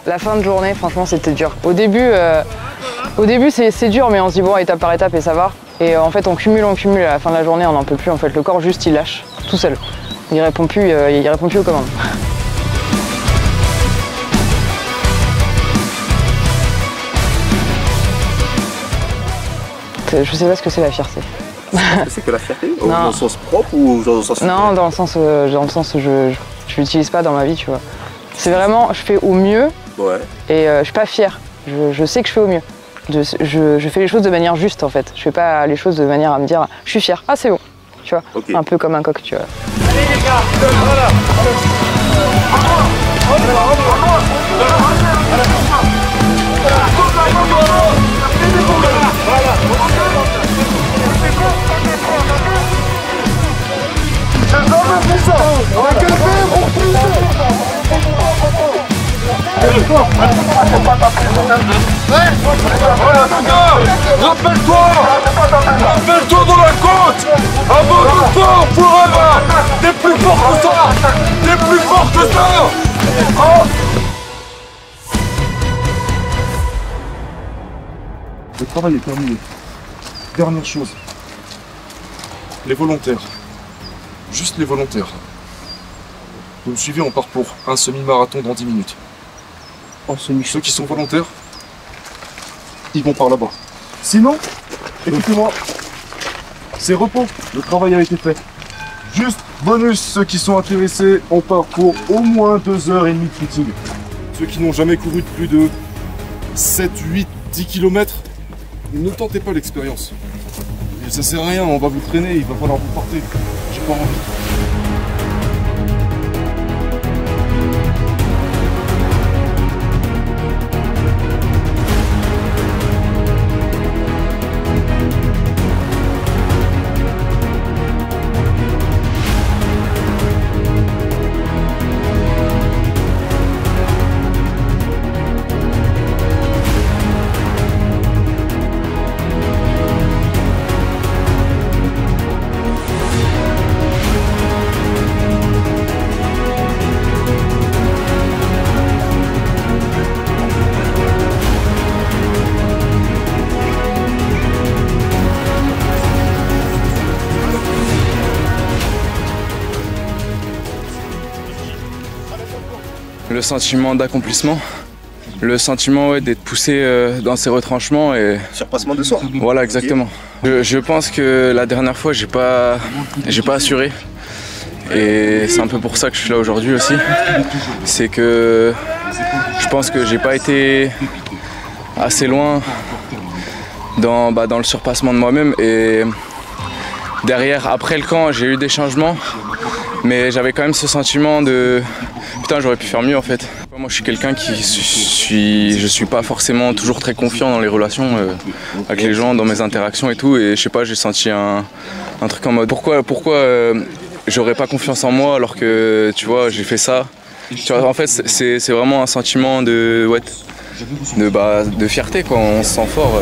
Speaker 14: La fin de journée, franchement, c'était dur. Au début c'est dur, mais on se dit bon, étape par étape et ça va. Et en fait, on cumule. À la fin de la journée, on n'en peut plus. En fait, le corps juste, il lâche tout seul. Il répond plus aux commandes. Je sais pas ce que c'est la fierté.
Speaker 8: C'est que la fierté dans le sens propre ou dans le sens...
Speaker 14: Non, dans le sens où je l'utilise pas dans ma vie, tu vois. C'est vraiment, je fais au mieux.
Speaker 8: Ouais.
Speaker 14: Et je suis pas fière. Je sais que je fais au mieux. Je fais les choses de manière juste en fait. Je fais pas les choses de manière à me dire je suis fière. Ah c'est bon. Tu vois. Okay. Un peu comme un coq, tu vois.
Speaker 5: Allez les gars, voilà.
Speaker 2: Rappelle-toi dans la côte. Avant de fort, forever. T'es plus fort que ça. T'es plus fort que ça.
Speaker 12: Le travail est terminé. Dernière chose. Les volontaires. Juste les volontaires. Vous me suivez, on part pour un semi-marathon dans 10 minutes. Ceux qui sont volontaires, ils vont par là-bas. Sinon, écoutez-moi, c'est repos, le travail a été fait. Juste bonus, ceux qui sont intéressés, on part pour au moins 2h30 de footing. Ceux qui n'ont jamais couru de plus de 7, 8, 10 km, ne tentez pas l'expérience. Ça sert à rien, on va vous traîner, il va falloir vous porter. J'ai pas envie.
Speaker 15: Le sentiment d'accomplissement, le sentiment d'être poussé dans ses retranchements et...
Speaker 8: Surpassement de soi.
Speaker 15: Voilà, exactement. Je pense que la dernière fois, j'ai pas assuré. Et c'est un peu pour ça que je suis là aujourd'hui aussi. C'est que je pense que j'ai pas été assez loin dans le surpassement de moi-même. Et derrière, après le camp, j'ai eu des changements. Mais j'avais quand même ce sentiment de... Putain, j'aurais pu faire mieux en fait. Moi je suis quelqu'un je suis pas forcément toujours très confiant dans les relations avec les gens, dans mes interactions et tout. Et je sais pas, j'ai senti un truc en mode pourquoi j'aurais pas confiance en moi alors que tu vois j'ai fait ça. Tu vois, en fait c'est vraiment un sentiment de fierté quoi, on se sent fort.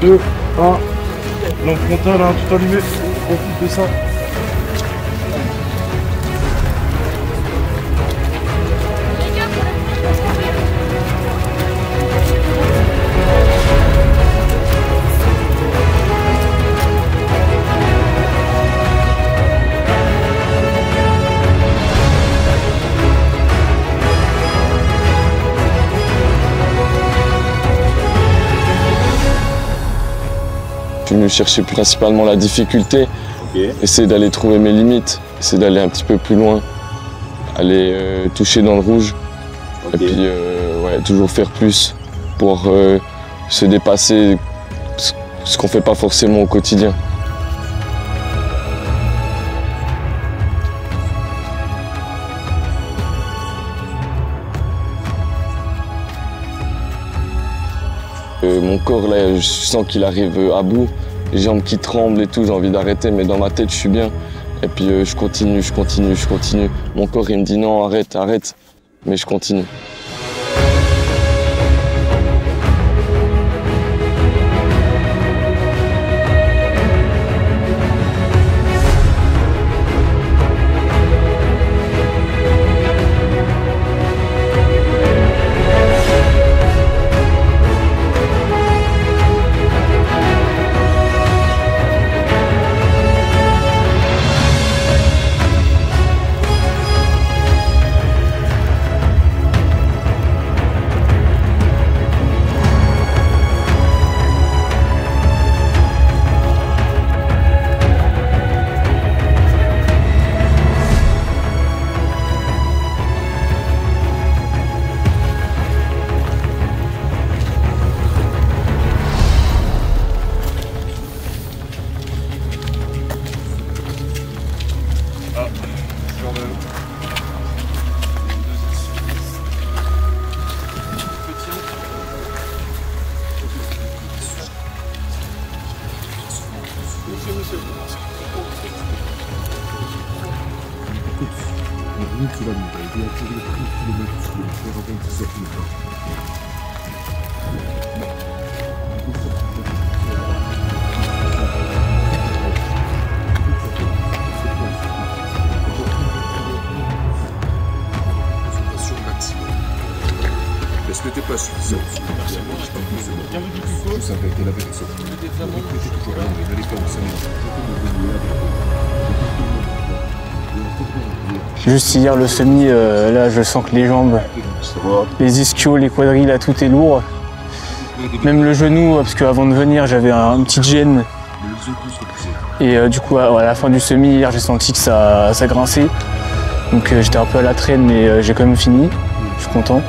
Speaker 12: 2, 1. Lampe frontale, hein, tout allumé. Profite de ça.
Speaker 16: Je suis venu chercher principalement la difficulté, essayer d'aller trouver mes limites, essayer d'aller un petit peu plus loin, aller toucher dans le rouge, et puis ouais, toujours faire plus pour se dépasser, ce qu'on ne fait pas forcément au quotidien. Mon corps, là, je sens qu'il arrive à bout, les jambes qui tremblent et tout, j'ai envie d'arrêter, mais dans ma tête, je suis bien. Et puis je continue. Mon corps, il me dit non, arrête, mais je continue.
Speaker 1: Mais ce n'était pas suffisant. Je savais qu'elle avait raison. Toujours là, mais n'allez pas vous
Speaker 6: Juste hier, le semi, là, je sens que les jambes, les ischios, les quadrilles, là, tout est lourd. Même le genou, parce qu'avant de venir, j'avais un petit gêne. Et du coup, à la fin du semi, hier, j'ai senti que ça grinçait. Donc j'étais un peu à la traîne, mais j'ai quand même fini. Je suis content.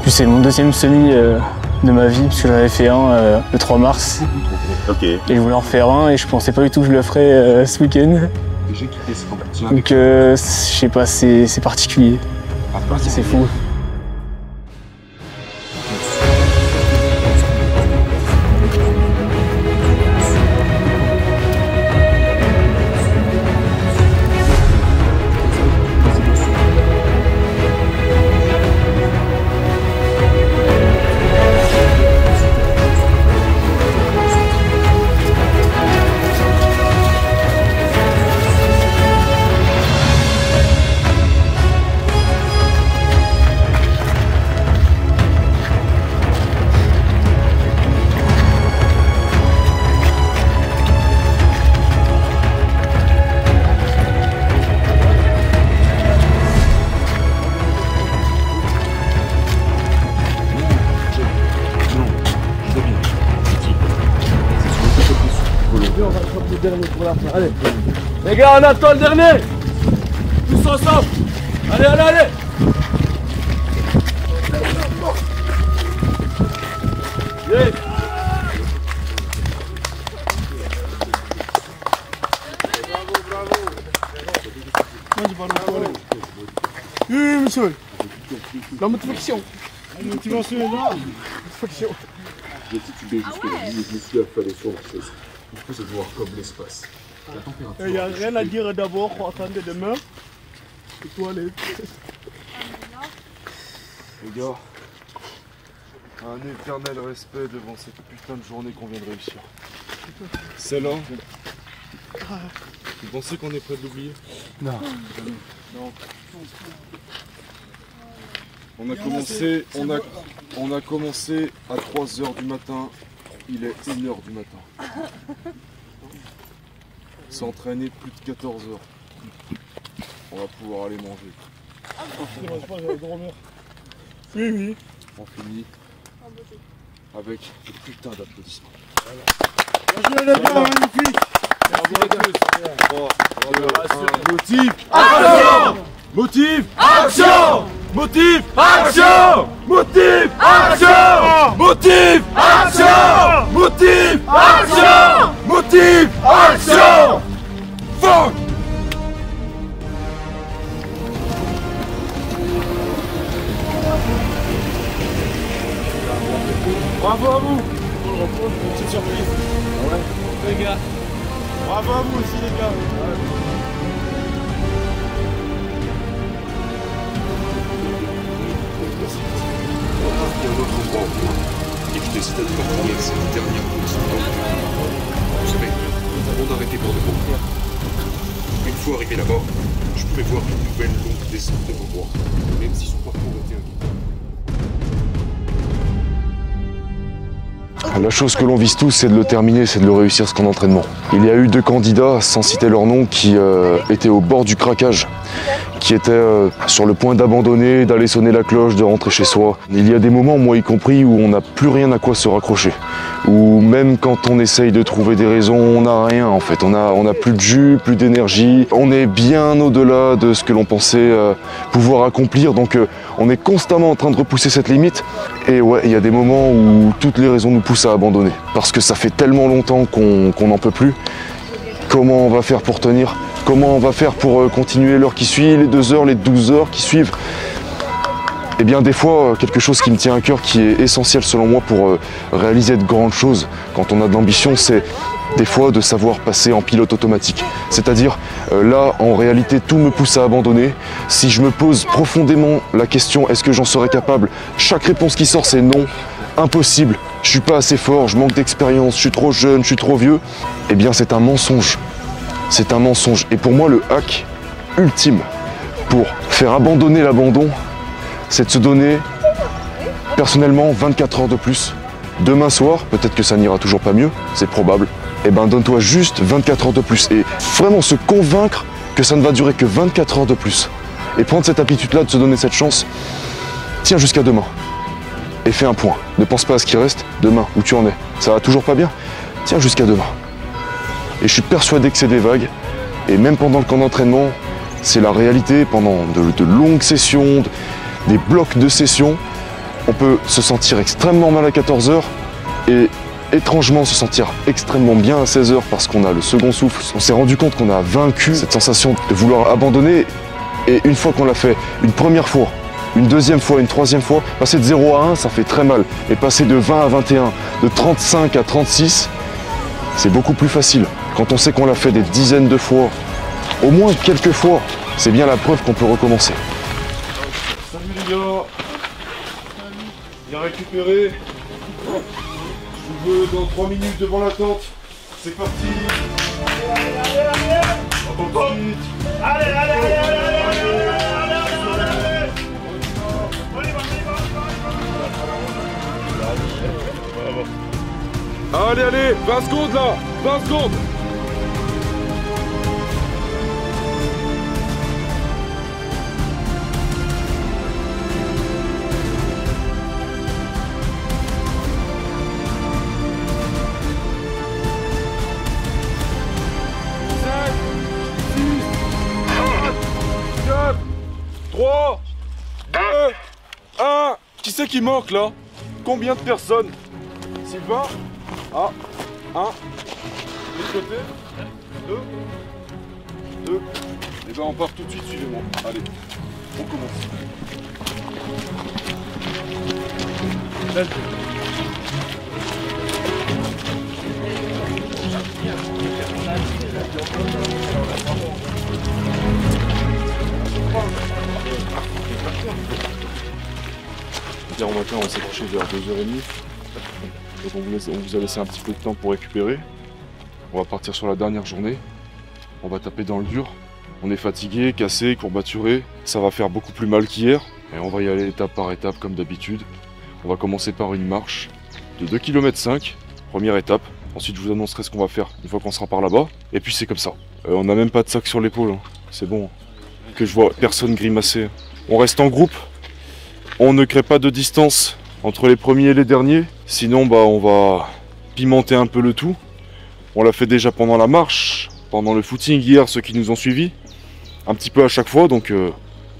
Speaker 6: Puis c'est mon deuxième semi de ma vie, parce que j'en avais fait un le 3 mars. Et je voulais en faire un, et je pensais pas du tout que je le ferais ce week-end. Donc je sais pas, c'est particulier. C'est fou.
Speaker 10: Allez, les gars, on attend le dernier. Tous ensemble. Allez, allez, allez. Yes. Oui, monsieur. La motivation. La motivation est là. Motivation.
Speaker 1: J'ai titubé jusque là, je me suis affalé sur la chaise. Il faut se voir comme l'espace. La température.
Speaker 10: Il n'y a rien à dire d'abord, attendez demain. Et toi, les.
Speaker 12: Les gars, Un éternel respect devant cette putain de journée qu'on vient de réussir. Celle-là, vous pensez qu'on est prêt de l'oublier?
Speaker 6: Non.
Speaker 12: Non. On a commencé à 3h du matin, il est 1h du matin. S'entraîner plus de 14 heures. On va pouvoir aller manger.
Speaker 10: Oui.
Speaker 12: On finit avec des putains d'applaudissements.
Speaker 10: Bien joué les gars, magnifique.
Speaker 12: Motive.
Speaker 10: Action.
Speaker 12: Motive.
Speaker 10: Action.
Speaker 12: Motive.
Speaker 10: Action.
Speaker 12: Motive.
Speaker 10: Action.
Speaker 12: Motive.
Speaker 10: Action.
Speaker 12: Motive.
Speaker 10: Action.
Speaker 12: Motive.
Speaker 10: Action.
Speaker 12: Fuck.
Speaker 10: Bravo à vous. Une petite surprise. Ah ouais. Les gars. Bravo à vous aussi les gars.
Speaker 1: Il y a un autre endroit au moins, et je décide de parcourir cette dernière course. Vous savez, on a arrêté pour de bon. Une fois arrivé là-bas, je pouvais voir une nouvelle longue descente devant moi, même si son parcours était inquiétant.
Speaker 4: La chose que l'on vise tous, c'est de le terminer, c'est de le réussir ce camp d'entraînement. Il y a eu 2 candidats, sans citer leur nom, qui étaient au bord du craquage, qui étaient sur le point d'abandonner, d'aller sonner la cloche, de rentrer chez soi. Il y a des moments, moi y compris, où on n'a plus rien à quoi se raccrocher. Où même quand on essaye de trouver des raisons, on n'a rien en fait. On a plus de jus, plus d'énergie. On est bien au-delà de ce que l'on pensait pouvoir accomplir. Donc on est constamment en train de repousser cette limite. Et ouais, il y a des moments où toutes les raisons nous poussent à abandonner. Parce que ça fait tellement longtemps qu'on n'en peut plus. Comment on va faire pour tenir? Comment on va faire pour continuer l'heure qui suit, les 2 heures, les 12 heures qui suivent? Eh bien des fois, quelque chose qui me tient à cœur, qui est essentiel selon moi pour réaliser de grandes choses quand on a de l'ambition, c'est des fois de savoir passer en pilote automatique. C'est-à-dire, là, en réalité, tout me pousse à abandonner. Si je me pose profondément la question, est-ce que j'en serais capable? Chaque réponse qui sort, c'est non, impossible, je suis pas assez fort, je manque d'expérience, je suis trop jeune, je suis trop vieux. Eh bien, c'est un mensonge. C'est un mensonge. Et pour moi, le hack ultime pour faire abandonner l'abandon, c'est de se donner, personnellement, 24 heures de plus. Demain soir, peut-être que ça n'ira toujours pas mieux, c'est probable. Eh ben, donne-toi juste 24 heures de plus. Et vraiment se convaincre que ça ne va durer que 24 heures de plus. Et prendre cette habitude-là, de se donner cette chance, tiens jusqu'à demain. Et fais un point. Ne pense pas à ce qui reste, demain, où tu en es. Ça va toujours pas bien? Tiens jusqu'à demain. Et je suis persuadé que c'est des vagues. Et même pendant le camp d'entraînement, c'est la réalité. Pendant de longues sessions, des blocs de sessions, on peut se sentir extrêmement mal à 14 heures et étrangement se sentir extrêmement bien à 16 heures parce qu'on a le second souffle. On s'est rendu compte qu'on a vaincu cette sensation de vouloir abandonner. Et une fois qu'on l'a fait, une première fois, une deuxième fois, une troisième fois, passer de 0 à 1, ça fait très mal. Et passer de 20 à 21, de 35 à 36, c'est beaucoup plus facile. Quand on sait qu'on l'a fait des dizaines de fois, au moins quelques fois, c'est bien la preuve qu'on peut recommencer.
Speaker 12: Salut les gars. Bien récupéré. Je vous veux dans 3 minutes devant la tente. C'est parti. Allez, 20 secondes là. 20 secondes. Qui c'est qui manque là? Combien de personnes? Sylvain? Ah, 1. De l'autre côté? 2. Et ben on part tout de suite, suivez-moi. Allez, on commence.
Speaker 4: hier au matin, on s'est couché vers 2h30. Donc on vous a laissé un petit peu de temps pour récupérer. On va partir sur la dernière journée. On va taper dans le dur. On est fatigué, cassé, courbaturé. Ça va faire beaucoup plus mal qu'hier. Et on va y aller étape par étape comme d'habitude. On va commencer par une marche de 2,5 km, première étape. Ensuite je vous annoncerai ce qu'on va faire une fois qu'on sera par là-bas. Et puis c'est comme ça. On n'a même pas de sac sur l'épaule. Hein. C'est bon. Que je vois personne grimacer. On reste en groupe. On ne crée pas de distance entre les premiers et les derniers. Sinon on va pimenter un peu le tout. On l'a fait déjà pendant la marche, pendant le footing hier, ceux qui nous ont suivis. Un petit peu à chaque fois, donc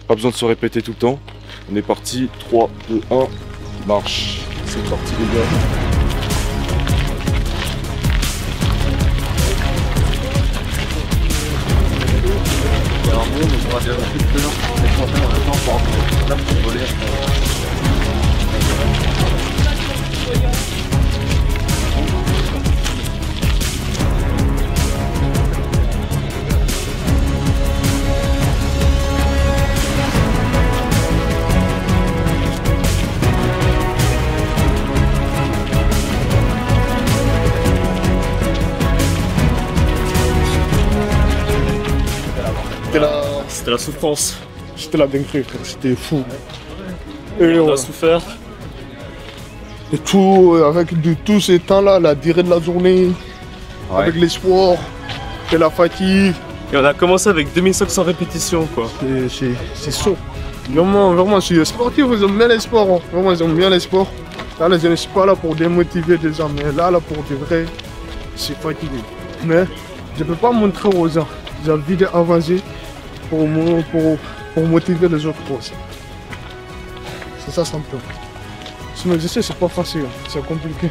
Speaker 4: pas besoin de se répéter tout le temps. On est parti, 3, 2, 1, marche. C'est parti les gars.
Speaker 10: C'était la souffrance. C'était la dinguerie, c'était fou. Et on a souffert. Et tout, avec tous ces temps-là, la durée de la journée, avec l'espoir et la fatigue. Et on a commencé avec 2500 répétitions, quoi. C'est chaud. Vraiment, je suis sportif, ils aiment bien les sports. Hein. Vraiment, ils aiment bien les sports. Là, je ne suis pas là pour démotiver les gens, mais là pour de vrai, je suis fatigué. Mais je ne peux pas montrer aux gens. J'ai envie d'avancer pour motiver les autres aussi. C'est ça simplement. Sinon, je sais, c'est pas facile, c'est compliqué.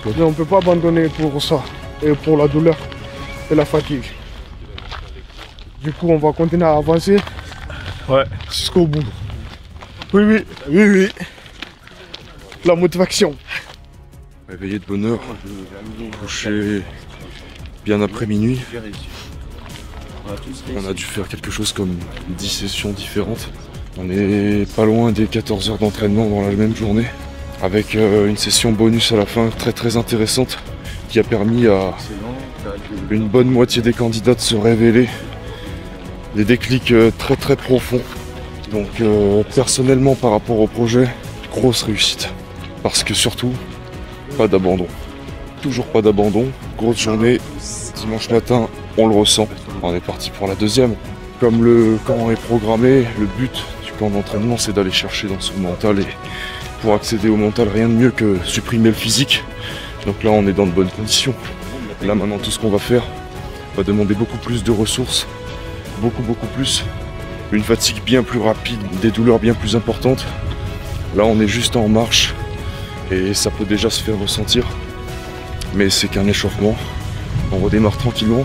Speaker 10: Mais on ne peut pas abandonner pour ça, et pour la douleur et la fatigue. Du coup, on va continuer à avancer jusqu'au bout. Oui. La motivation.
Speaker 4: Réveillé de bonne heure, couché bien après minuit. On a dû faire quelque chose comme 10 sessions différentes. On est pas loin des 14 heures d'entraînement dans la même journée, avec une session bonus à la fin très intéressante qui a permis à une bonne moitié des candidats de se révéler. Des déclics très profonds. Donc personnellement par rapport au projet, grosse réussite. Parce que surtout, pas d'abandon. Toujours pas d'abandon. Grosse journée, dimanche matin, on le ressent. On est parti pour la deuxième. Comme le camp est programmé, le but du camp d'entraînement c'est d'aller chercher dans son mental. Et pour accéder au mental, rien de mieux que supprimer le physique. Donc là on est dans de bonnes conditions. Là maintenant tout ce qu'on va faire va demander beaucoup plus de ressources. Beaucoup plus. Une fatigue bien plus rapide, des douleurs bien plus importantes. Là on est juste en marche et ça peut déjà se faire ressentir. Mais c'est qu'un échauffement. On redémarre tranquillement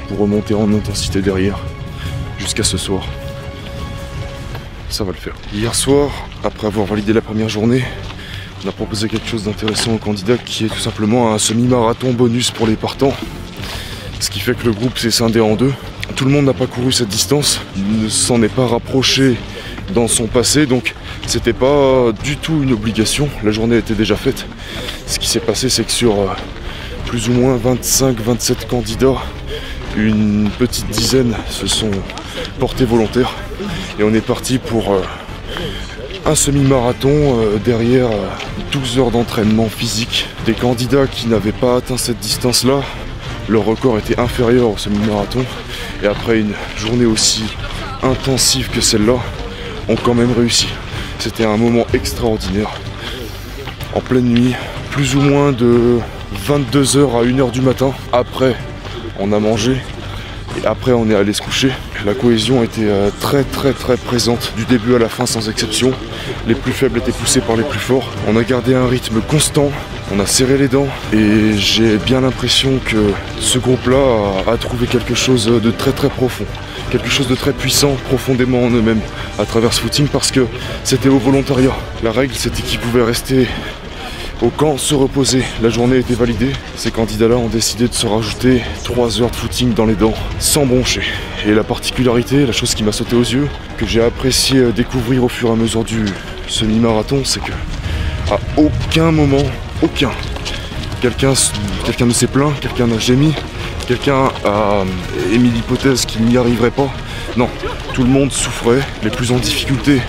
Speaker 4: pour remonter en intensité derrière jusqu'à ce soir. Ça va le faire. Hier soir, après avoir validé la première journée, on a proposé quelque chose d'intéressant aux candidats qui est tout simplement un semi-marathon bonus pour les partants. Ce qui fait que le groupe s'est scindé en deux. Tout le monde n'a pas couru cette distance, ne s'en est pas rapproché dans son passé, donc c'était pas du tout une obligation, la journée était déjà faite. Ce qui s'est passé, c'est que sur plus ou moins 25-27 candidats, une petite dizaine se sont portés volontaires et on est parti pour un semi-marathon derrière 12 heures d'entraînement physique. Des candidats qui n'avaient pas atteint cette distance-là, leur record était inférieur au semi-marathon et après une journée aussi intensive que celle-là, ont quand même réussi. C'était un moment extraordinaire. En pleine nuit, plus ou moins de 22h à 1h du matin. Après, on a mangé et après on est allé se coucher. La cohésion était très présente du début à la fin sans exception. Les plus faibles étaient poussés par les plus forts. On a gardé un rythme constant, on a serré les dents et j'ai bien l'impression que ce groupe-là a trouvé quelque chose de très profond. Quelque chose de très puissant profondément en eux-mêmes à travers ce footing parce que c'était au volontariat. La règle c'était qu'ils pouvaient rester au camp, se reposer. La journée était validée. Ces candidats-là ont décidé de se rajouter 3 heures de footing dans les dents, sans broncher. Et la particularité, la chose qui m'a sauté aux yeux, que j'ai apprécié découvrir au fur et à mesure
Speaker 12: semi-marathon, c'est que à aucun moment, quelqu'un ne s'est plaint, quelqu'un n'a gémi, quelqu'un a émis l'hypothèse qu'il n'y arriverait pas. Non, tout le monde souffrait, les plus en difficulté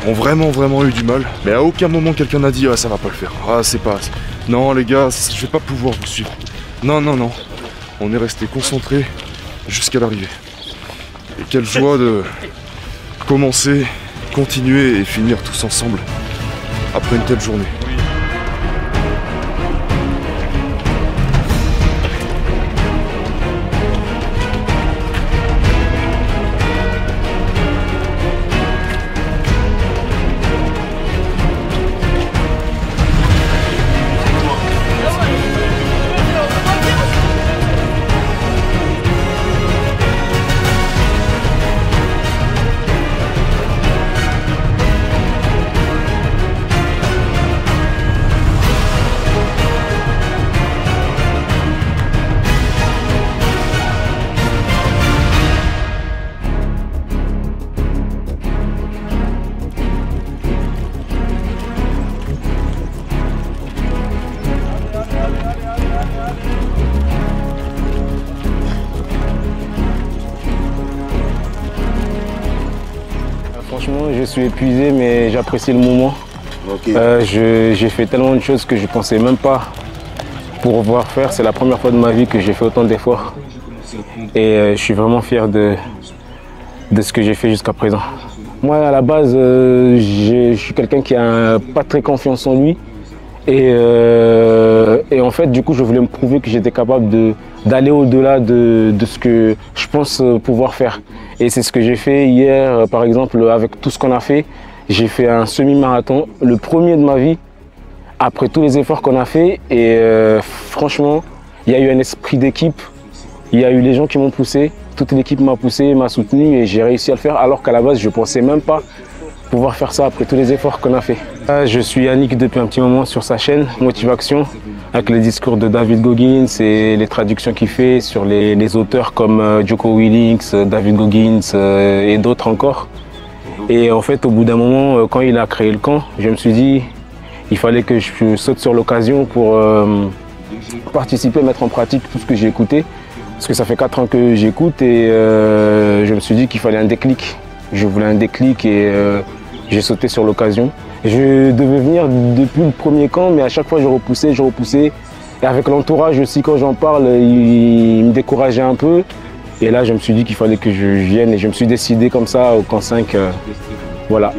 Speaker 12: ont vraiment eu du mal, mais à aucun moment quelqu'un n'a dit « Ah, ça va pas le faire, ah, c'est pas... » Non, les gars, je vais pas pouvoir vous suivre. Non, on est resté concentrés jusqu'à l'arrivée. Et quelle joie de commencer, continuer et finir tous ensemble après une telle journée.
Speaker 17: Franchement, je suis épuisé, mais j'apprécie le moment. J'ai fait tellement de choses que je ne pensais même pas pouvoir faire. C'est la première fois de ma vie que j'ai fait autant d'efforts. Et je suis vraiment fier de ce que j'ai fait jusqu'à présent. Moi, à la base, je suis quelqu'un qui n'a pas très confiance en lui. Et en fait, du coup, je voulais me prouver que j'étais capable d'aller au-delà de ce que je pense pouvoir faire. Et c'est ce que j'ai fait hier, par exemple, avec tout ce qu'on a fait. J'ai fait un semi-marathon, le premier de ma vie, après tous les efforts qu'on a fait. Et franchement, il y a eu un esprit d'équipe. Il y a eu les gens qui m'ont poussé. Toute l'équipe m'a poussé, m'a soutenu et j'ai réussi à le faire. Alors qu'à la base, je ne pensais même pas pouvoir faire ça après tous les efforts qu'on a fait. Je suis Yannick depuis un petit moment sur sa chaîne Motivation, avec les discours de David Goggins et les traductions qu'il fait sur les auteurs comme Jocko Willink, David Goggins et d'autres encore. Et en fait, au bout d'un moment, quand il a créé le camp, je me suis dit il fallait que je saute sur l'occasion pour participer, mettre en pratique tout ce que j'ai écouté. Parce que ça fait 4 ans que j'écoute et je me suis dit qu'il fallait un déclic. Je voulais un déclic et j'ai sauté sur l'occasion. Je devais venir depuis le premier camp, mais à chaque fois je repoussais. Et avec l'entourage aussi, quand j'en parle, il me décourageait un peu. Et là, je me suis dit qu'il fallait que je vienne et je me suis décidé comme ça au camp 5. Voilà.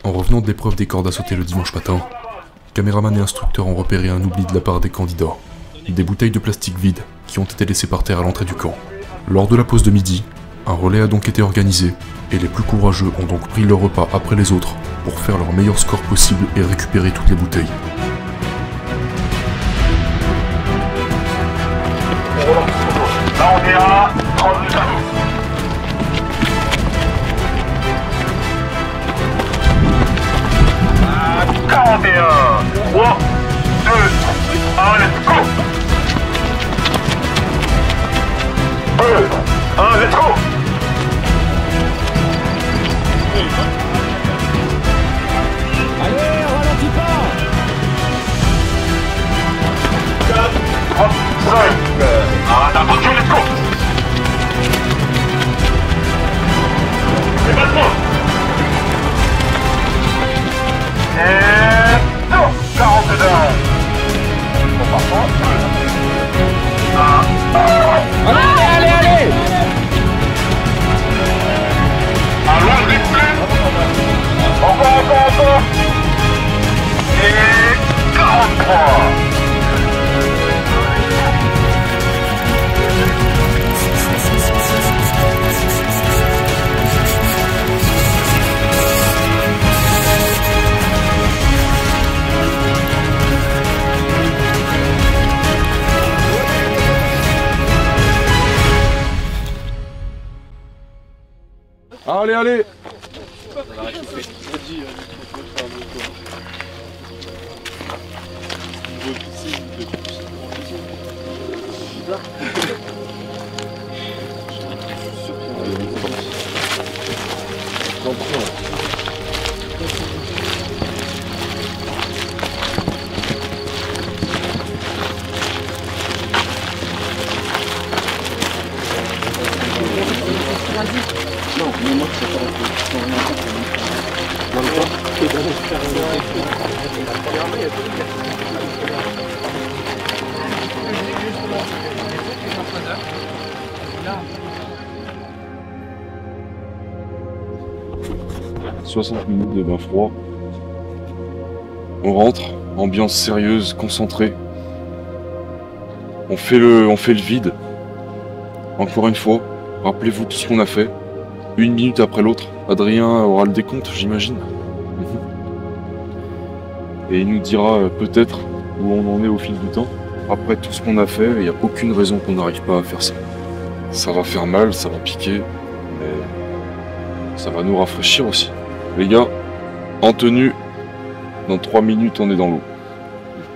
Speaker 1: En revenant de l'épreuve des cordes à sauter le dimanche matin, caméraman et instructeurs ont repéré un oubli de la part des candidats. des bouteilles de plastique vides qui ont été laissées par terre à l'entrée du camp. Lors de la pause de midi, un relais a donc été organisé et les plus courageux ont donc pris leur repas après les autres pour faire leur meilleur score possible et récupérer toutes les bouteilles.
Speaker 5: Là on est à 32 à 41, 3, 2, 1, let's go! 2, 1, let's go!
Speaker 10: Allez, ralentis pas!
Speaker 5: 4, 3, 5, attention, let's go! C'est pas trop! Et... non, 42. Bon, par contre...
Speaker 10: Allez!
Speaker 5: Allons, replay. Encore. Et... 43.
Speaker 12: Allez!
Speaker 10: Non, mais moi je
Speaker 4: « 60 minutes de bain froid. On rentre, ambiance sérieuse, concentrée. On fait le vide. Encore une fois, rappelez-vous tout ce qu'on a fait. Une minute après l'autre, Adrien aura le décompte, j'imagine. Et il nous dira peut-être où on en est au fil du temps. Après tout ce qu'on a fait, il n'y a aucune raison qu'on n'arrive pas à faire ça. Ça va faire mal, ça va piquer, mais ça va nous rafraîchir aussi. Les gars, en tenue, dans 3 minutes on est dans l'eau.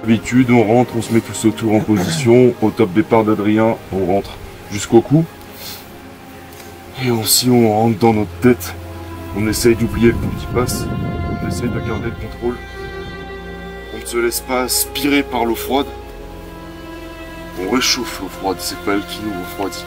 Speaker 12: D'habitude, on rentre, on se met tous autour en position. Au top départ d'Adrien, on rentre jusqu'au cou. Et aussi, on rentre dans notre tête. On essaye d'oublier le temps qui passe. On essaye de garder le contrôle. On ne se laisse pas aspirer par l'eau froide. On réchauffe l'eau froide, c'est pas elle qui nous refroidit.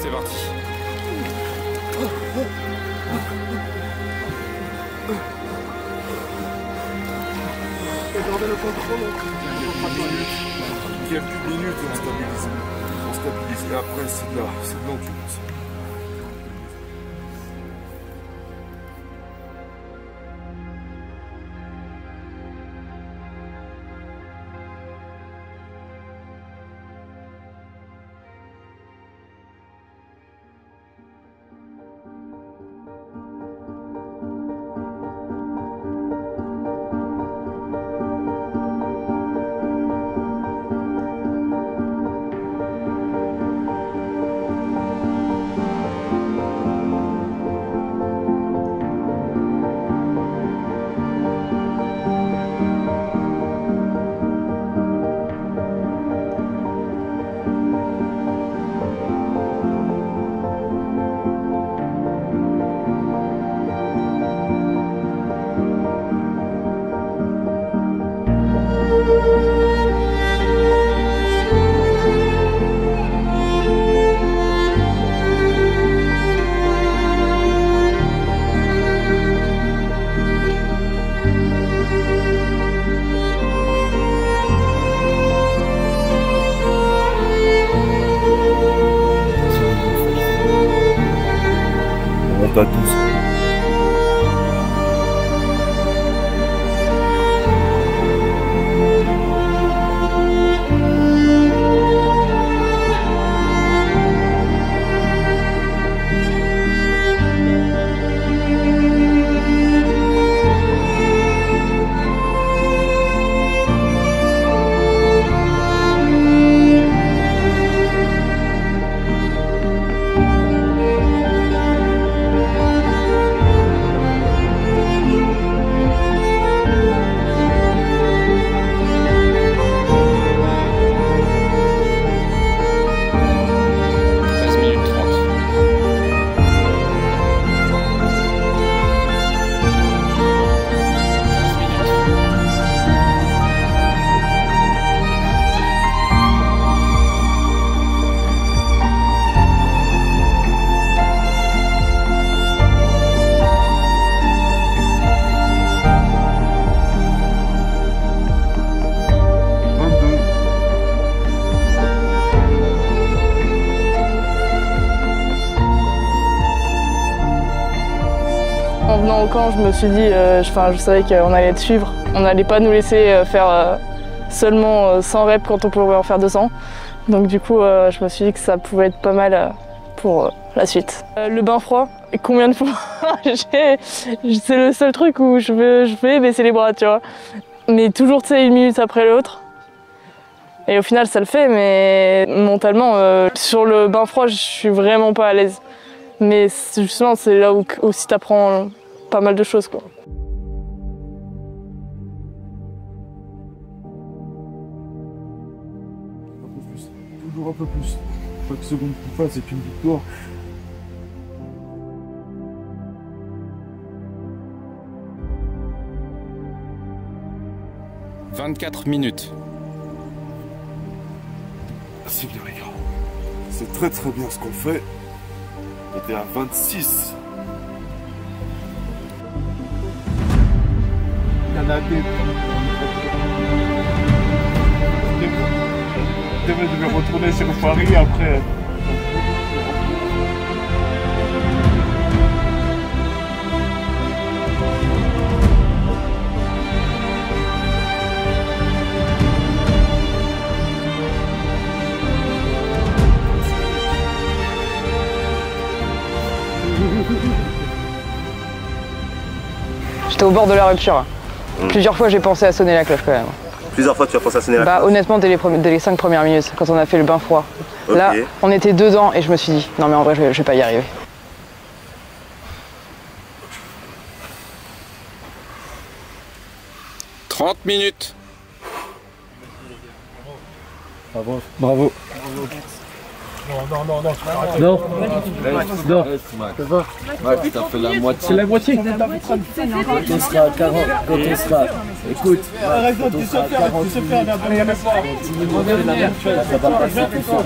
Speaker 18: C'est parti.
Speaker 12: Gardez le contrôle. Quelques minutes et on stabilise. Et après, c'est de l'endurance. honte à tous.
Speaker 18: En venant au camp, je me suis dit, je savais qu'on allait être suivre. On n'allait pas nous laisser faire seulement 100 reps quand on pouvait en faire 200. Donc du coup, je me suis dit que ça pouvait être pas mal pour la suite. Le bain froid, combien de fois c'est le seul truc où je vais baisser les bras, tu vois. Mais toujours, tu sais, 1 minute après l'autre. Et au final, ça le fait, mais mentalement, sur le bain froid, je suis vraiment pas à l'aise. Mais justement, c'est là où aussi t'apprends pas mal de choses, quoi.
Speaker 12: Un peu plus, toujours un peu plus. Chaque seconde qui passe, c'est une victoire.
Speaker 19: « 24 minutes. »
Speaker 12: C'est bien les gars. C'est très très bien ce qu'on fait. On était à 26. Il y en a des... Je devais retourner sur Paris après.
Speaker 14: J'étais au bord de la rupture. Plusieurs fois j'ai pensé à sonner la cloche quand même.
Speaker 8: Plusieurs fois tu as pensé à sonner la cloche?
Speaker 14: Honnêtement dès les 5 premières minutes, quand on a fait le bain froid.
Speaker 8: Okay.
Speaker 14: Là, on était dedans et je me suis dit, non mais en vrai je vais pas y arriver.
Speaker 19: « 30 minutes. »
Speaker 10: Bravo. Bravo.
Speaker 5: Non.
Speaker 10: Non.
Speaker 5: Non.
Speaker 10: Max, t'as fait la moitié. C'est la moitié. Quand on sera à 40, quand on sera... Écoute, quand on sera à 40 minutes, la même chose, ça va passer tout ça.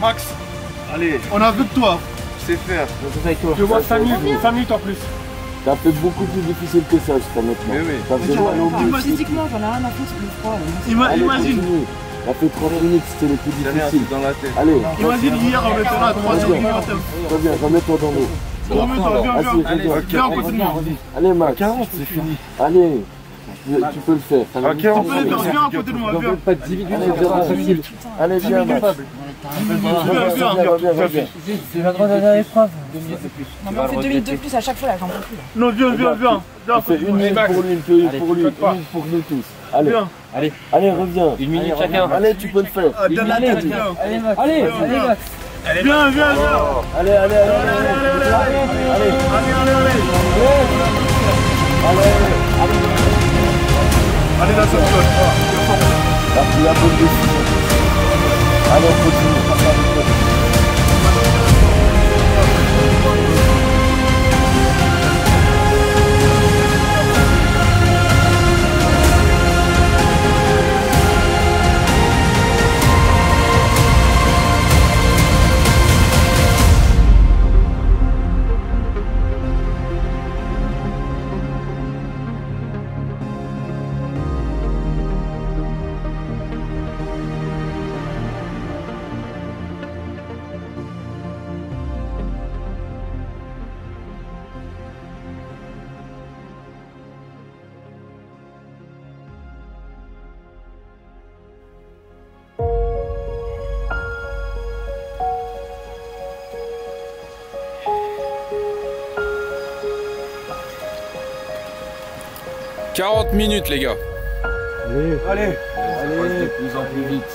Speaker 5: Max, allez, on a vu que toi.
Speaker 12: Je sais faire.
Speaker 5: Je vois 5 minutes en plus.
Speaker 10: T'as fait beaucoup plus difficile que ça, je crois, maintenant. T'as fait mal au bout.
Speaker 20: Physiquement, j'en ai rien à foutre, c'est le froid.
Speaker 5: Imagine.
Speaker 10: T'as fait 30 minutes, c'était le plus difficile.
Speaker 12: Dans la tête.
Speaker 10: Allez.
Speaker 5: Imagine hier, on était là à 3 heures.
Speaker 10: Reviens, remets-toi dans l'eau.
Speaker 5: Viens, on continue.
Speaker 10: Allez, Max.
Speaker 12: 40, c'est fini.
Speaker 10: Allez. Tu peux le faire.
Speaker 12: À 40,
Speaker 5: viens à côté de moi, viens.
Speaker 10: Pas de difficulté. Allez, viens, Max. Viens.
Speaker 20: C'est ma dernière épreuve. Non, mais on fait 2 minutes de plus à chaque fois là, j'en peux plus.
Speaker 5: Non, viens.
Speaker 10: On fait 1 minute pour lui, 1 minute pour lui, 1 minute pour nous tous. Allez, allez, reviens.
Speaker 20: 1 minute chacun.
Speaker 10: Allez, tu peux le faire.
Speaker 5: Donne la tête, viens.
Speaker 20: Allez, Max. Allez, Max.
Speaker 5: Viens.
Speaker 10: Allez.
Speaker 5: Allez, là, ça me donne.
Speaker 10: T'as pris la bonne décision. Allez, on continue.
Speaker 19: 40 minutes, les gars.
Speaker 10: Allez.
Speaker 3: Ça passe de plus en plus vite.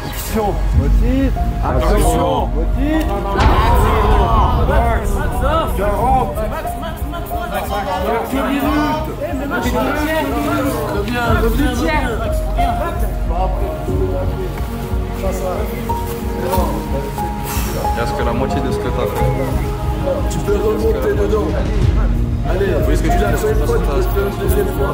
Speaker 10: Action. Motive. Action. Motive. 40. 40 minutes.
Speaker 16: Il reste que la moitié de ce que t'as fait.
Speaker 10: Tu peux remonter dedans. Allez,
Speaker 16: Oui, ce que tu dis,
Speaker 10: la seule fois, tu peux faire une deuxième fois.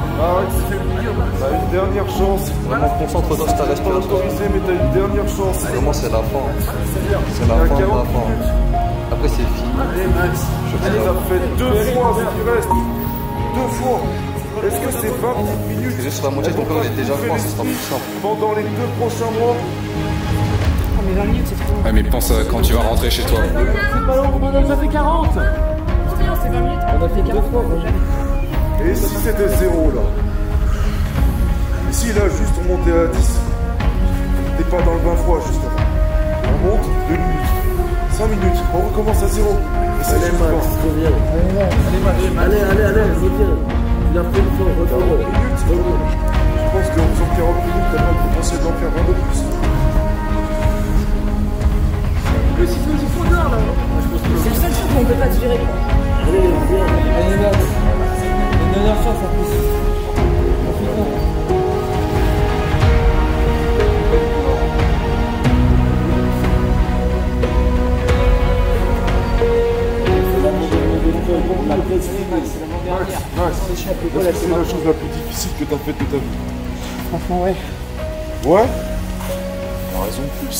Speaker 12: T'as une dernière chance.
Speaker 16: Vraiment, concentre-toi sur ta respiration.
Speaker 12: Autorisé, mais t'as une dernière chance.
Speaker 16: Vraiment, c'est la fin. C'est la fin de la fin. Après, c'est fini.
Speaker 12: Allez, Max. Allez, ça fait 2 fois ce qui reste. 2 fois. Est-ce que c'est 20 minutes?
Speaker 16: C'est juste sur la moitié de ton corps, il est déjà froid, ce sera plus simple.
Speaker 12: Pendant les 2 prochains mois.
Speaker 20: Oh, mais 20 minutes, c'est trop.
Speaker 19: Ouais, mais pense quand tu vas rentrer chez toi.
Speaker 10: C'est pas long, on en a déjà fait 40.
Speaker 20: C'est 20 minutes.
Speaker 10: On a fait 2 fois.
Speaker 12: Et si c'était 0 là? Et si là, juste on montait à 10? T'es pas dans le 20 fois, juste avant. On monte 2 minutes. 5 minutes. On recommence à 0. Et c'est
Speaker 10: Allez, Max, reviens. Allez, reviens. Il a fait une fois, reviens.
Speaker 12: Je pense qu'en faisant 40 minutes, t'as pas le potentiel d'en faire 20 de plus.
Speaker 20: Le siphon du fondeur là. C'est le seul truc qu'on peut pas digérer.
Speaker 10: Allez, viens. Allez, Max. Une dernière chance en plus.
Speaker 12: Max, c'est la chose la plus difficile que t'as faite de ta vie.
Speaker 14: Franchement, ouais.
Speaker 12: Ouais? T'as raison de plus.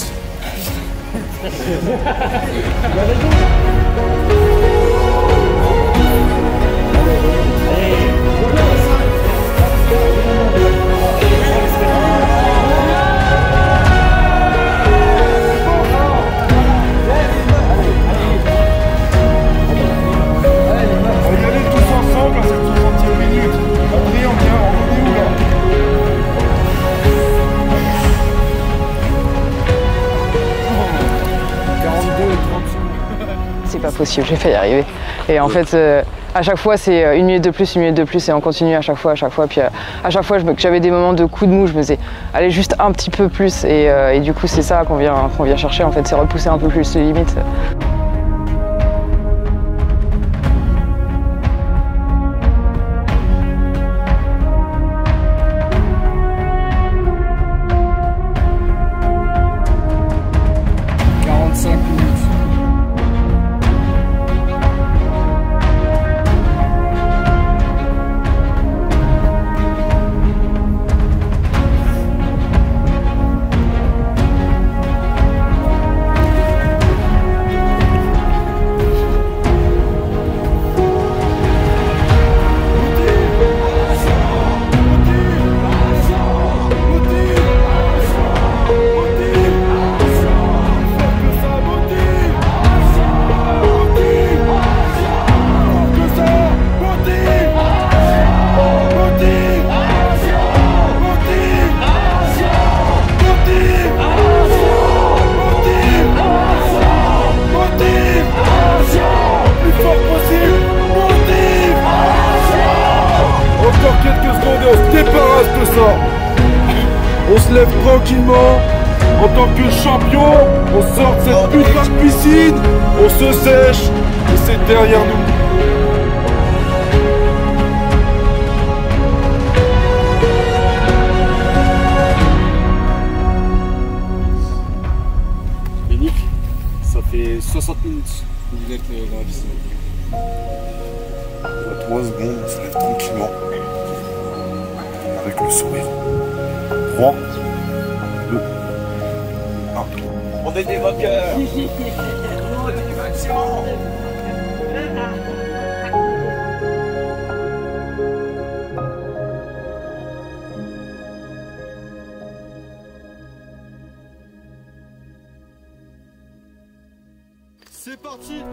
Speaker 14: C'est pas possible, j'ai failli y arriver. Et en fait, à chaque fois, c'est 1 minute de plus, 1 minute de plus, et on continue à chaque fois. Puis à chaque fois, j'avais des moments de coup de mou, je me disais, allez, juste un petit peu plus. Et du coup, c'est ça qu'on vient chercher, en fait, c'est repousser un peu plus les limites.
Speaker 12: On se lève tranquillement. En tant que champion, on sort de cette putain de piscine, on se sèche, et c'est derrière nous.
Speaker 10: Yannick, ça fait 60 minutes que vous êtes dans la piscine.
Speaker 12: Dans 3 secondes, on se lève tranquillement. Avec le sourire. 3, 2, 1.
Speaker 13: On est des vainqueurs.
Speaker 10: C'est parti.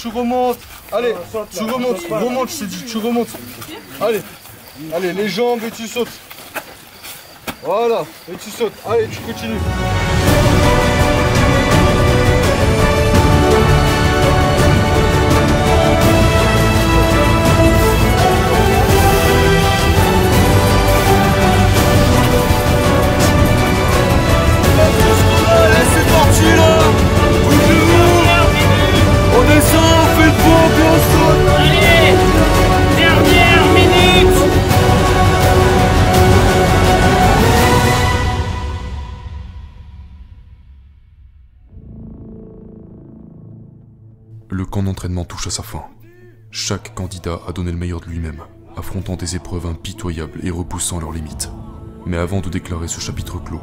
Speaker 12: tu remontes. Allez, tu remontes, je te dis, tu remontes. Allez, allez, les jambes et tu sautes. Voilà, et tu sautes. Allez, tu continues.
Speaker 5: Allez, c'est parti là. On descend, on fait le pont, puis on saute. Allez, dernière minute.
Speaker 1: Le camp d'entraînement touche à sa fin. Chaque candidat a donné le meilleur de lui-même, affrontant des épreuves impitoyables et repoussant leurs limites. Mais avant de déclarer ce chapitre clos,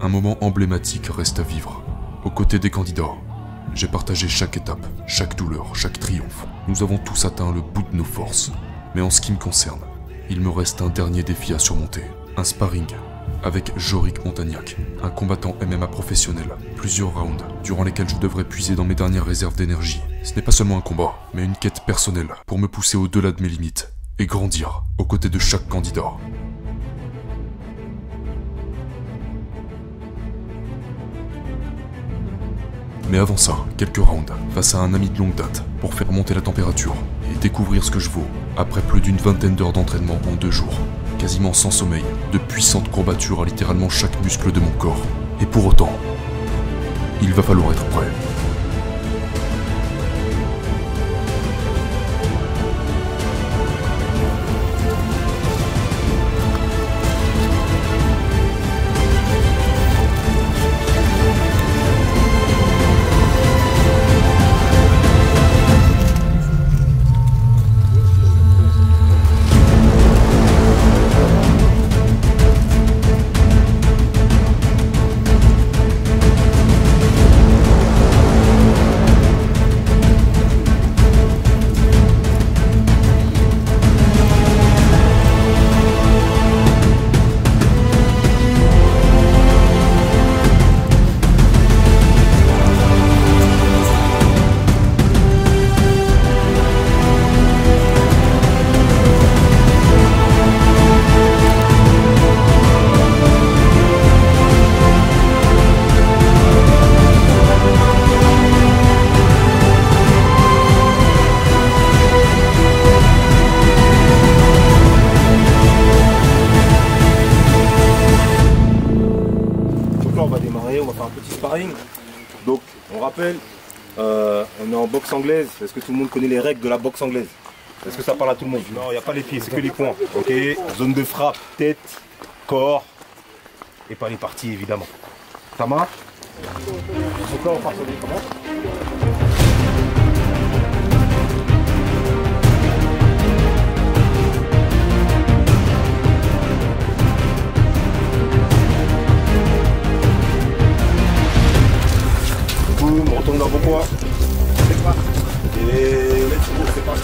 Speaker 1: un moment emblématique reste à vivre. Aux côtés des candidats, j'ai partagé chaque étape, chaque douleur, chaque triomphe. Nous avons tous atteint le bout de nos forces. Mais en ce qui me concerne, il me reste un dernier défi à surmonter. Un sparring avec Jorik Montagnac, un combattant MMA professionnel. Plusieurs rounds durant lesquels je devrais puiser dans mes dernières réserves d'énergie. Ce n'est pas seulement un combat, mais une quête personnelle pour me pousser au-delà de mes limites et grandir aux côtés de chaque candidat. Mais avant ça, quelques rounds face à un ami de longue date pour faire monter la température et découvrir ce que je vaux après plus d'une vingtaine d'heures d'entraînement en 2 jours. Quasiment sans sommeil, de puissantes courbatures à littéralement chaque muscle de mon corps. Et pour autant, il va falloir être prêt.
Speaker 8: Donc, on rappelle, on est en boxe anglaise. Est-ce que tout le monde connaît les règles de la boxe anglaise? Est-ce que ça parle à tout le monde? Non, il n'y a pas les pieds, c'est que les poings. Ok, zone de frappe, tête, corps, et pas les parties évidemment. Ça marche? Donc là, on part sur les commandes. On retourne dans vos poids. Et let's go, c'est parti.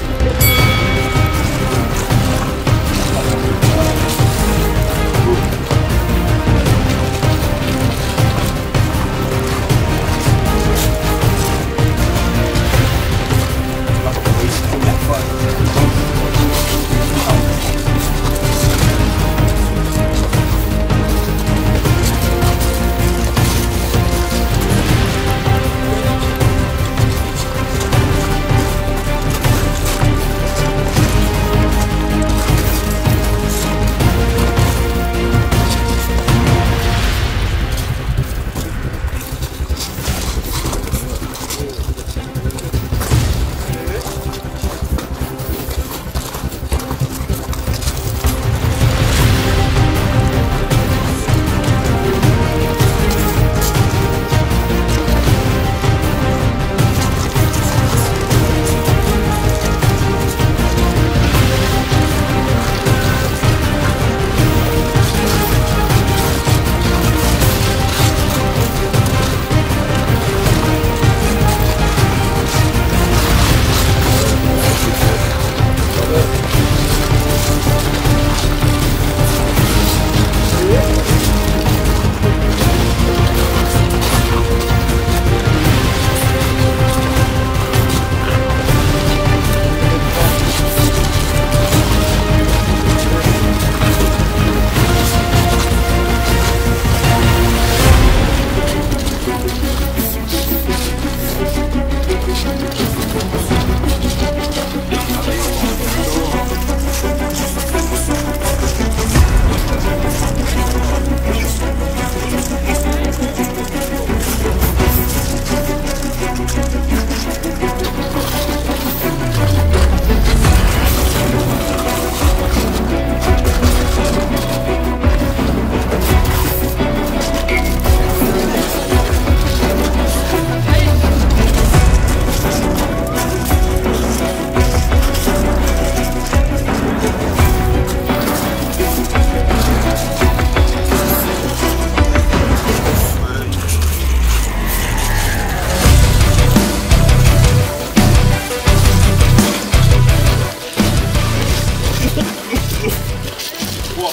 Speaker 2: 3,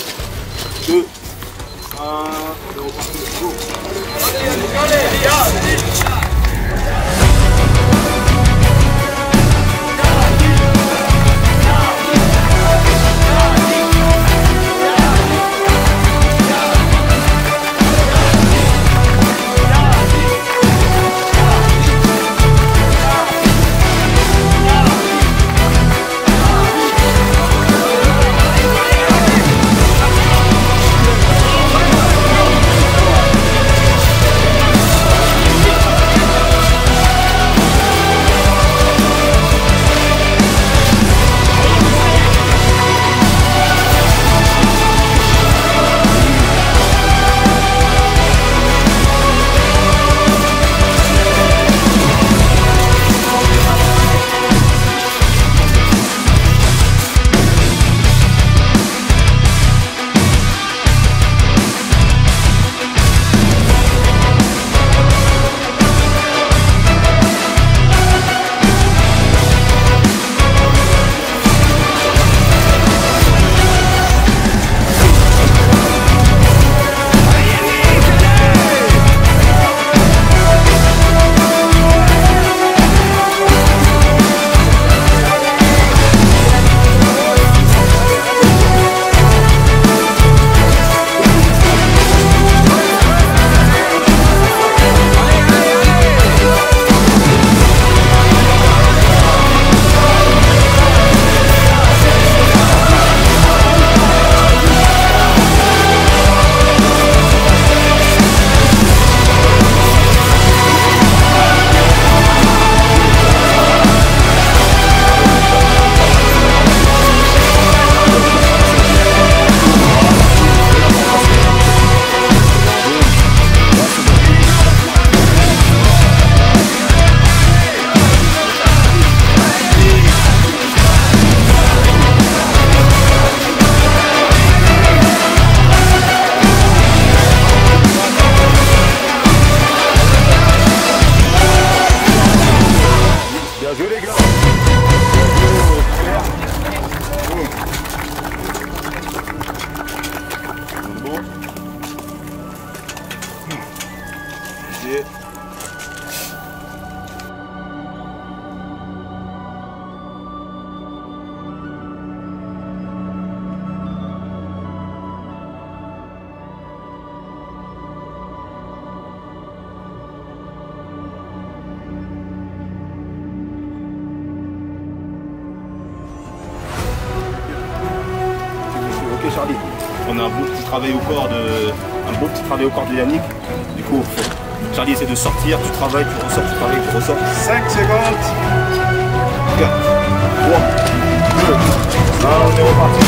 Speaker 2: 2, 1, et on part le jour.
Speaker 8: Charlie, on a un beau petit travail au corps de Yannick. Du coup, Charlie essaie de sortir, tu travailles, tu ressors, tu travailles, tu ressors. 5 secondes. 4, 3, 2, 1, on est reparti.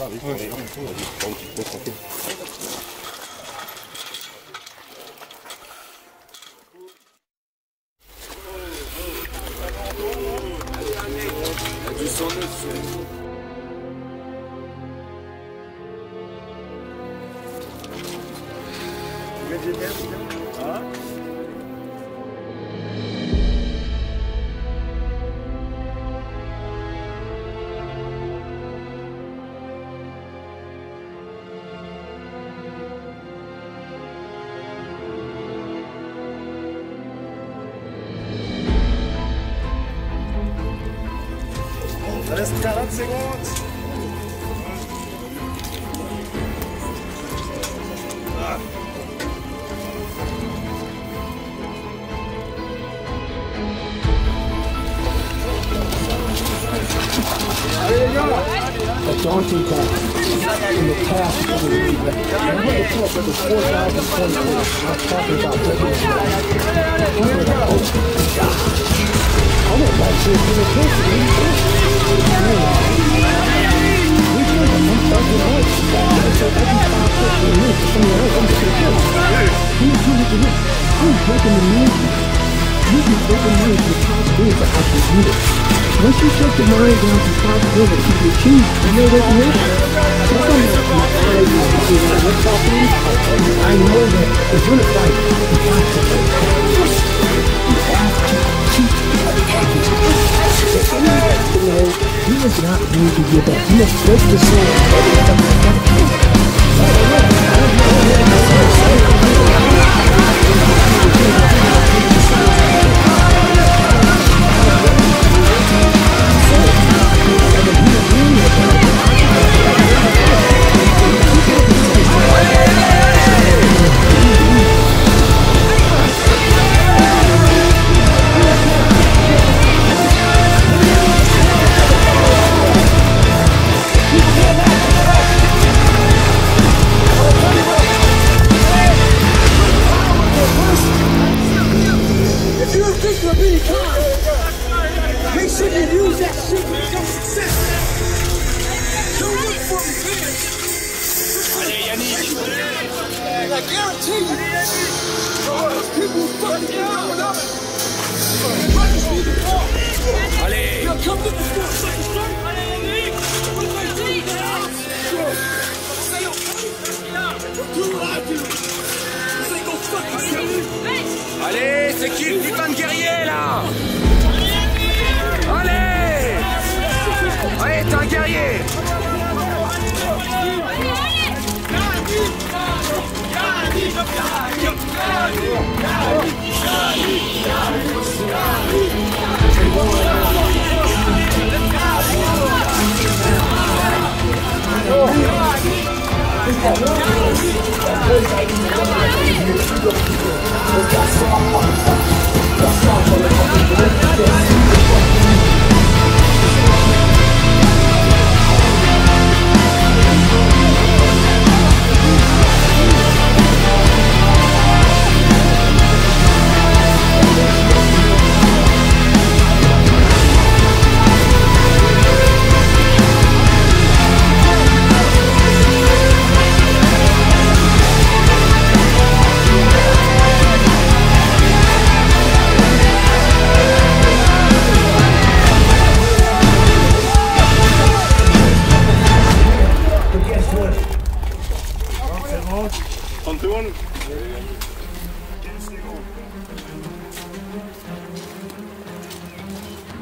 Speaker 8: vas-y, prends une petite pause tranquille.
Speaker 5: Reste 40 secondes.
Speaker 10: Allez les gars! A daunting task. In the past, I'm going to talk about the 4,000 I'm talking about I'm not like this in the once you take the mind down to possibility, you achieve, you know what you I know that if you're in a fight, you have to fight. You have to keep he is not going to give up. He must break the
Speaker 5: Allez, c'est qui le putain de guerrier là? Allez! Allez, t'es un guerrier!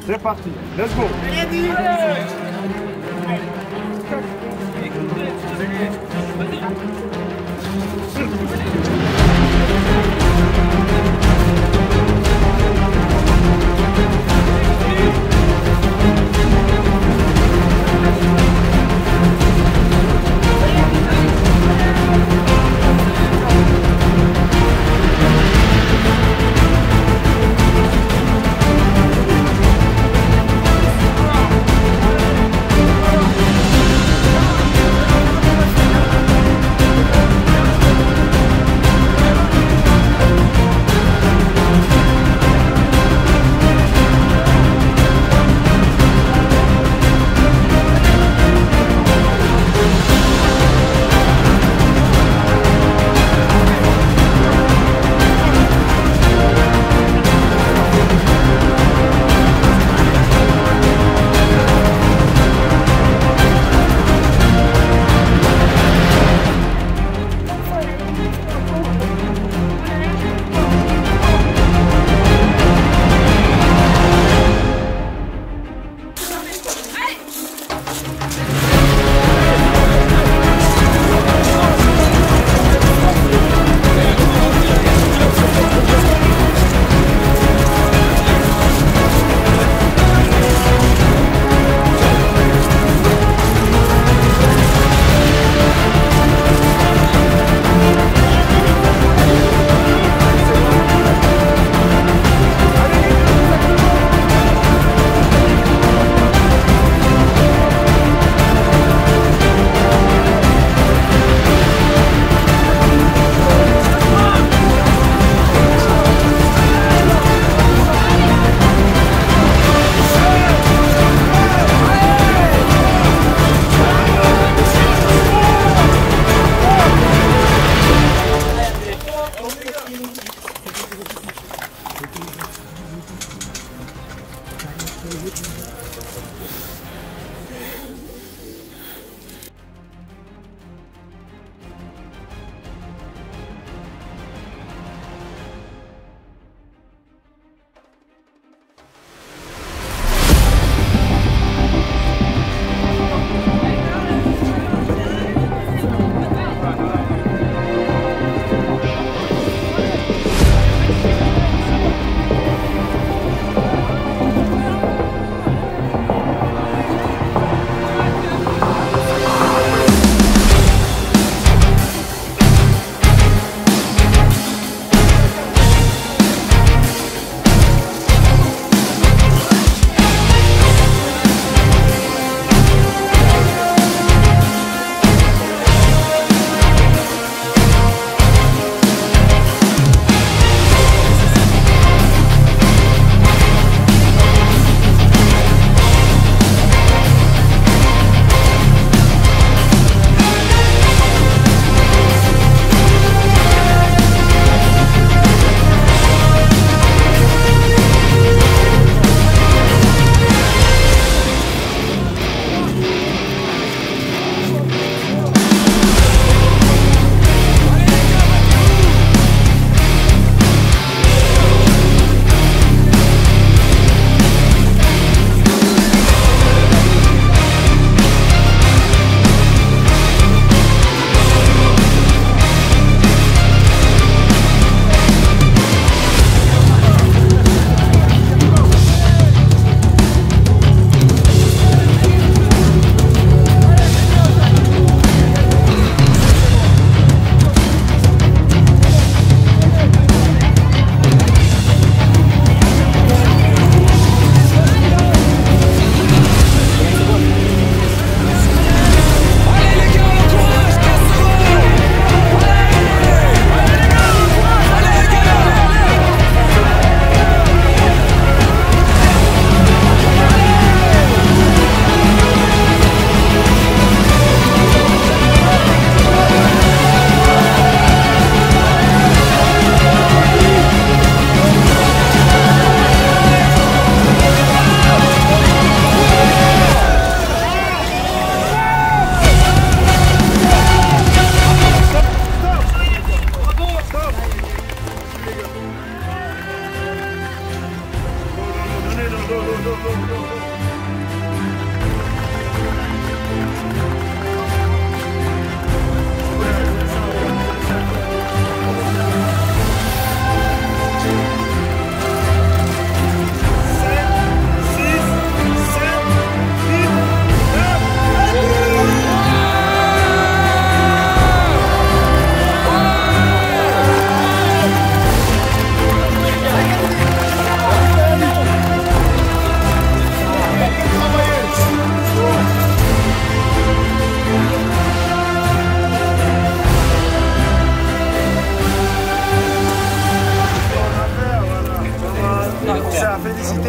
Speaker 10: C'est parti, let's go!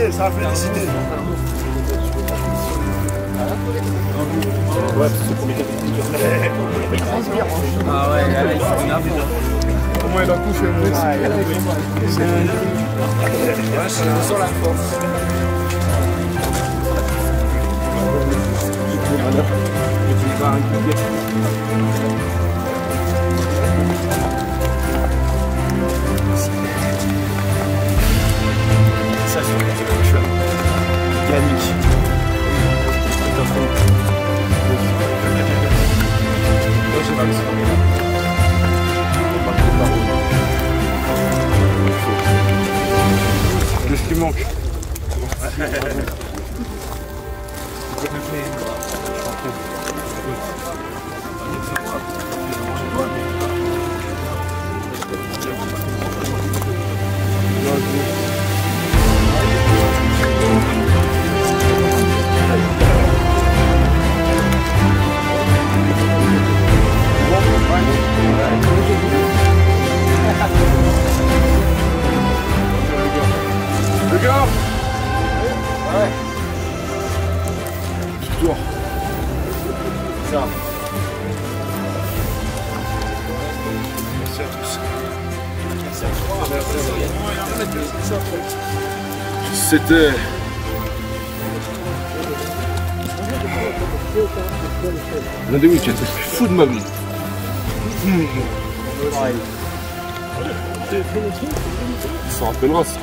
Speaker 10: Ça a félicité.
Speaker 2: Ouais, c'est le premier capitaine. Il transpire. Ah ouais, là, il fait une affaire. Au moins, il a couché le mec. Ouais, c'est sur la force. Ça, c'est Yannick.
Speaker 12: Qu'est-ce qui manque?
Speaker 2: Les gars! Ouais. Victoire. Ça. Merci à tous. Merci à toi. C'était... l'un des week-ends les plus fous de ma vie. Il s'en rappellera, c'est sûr.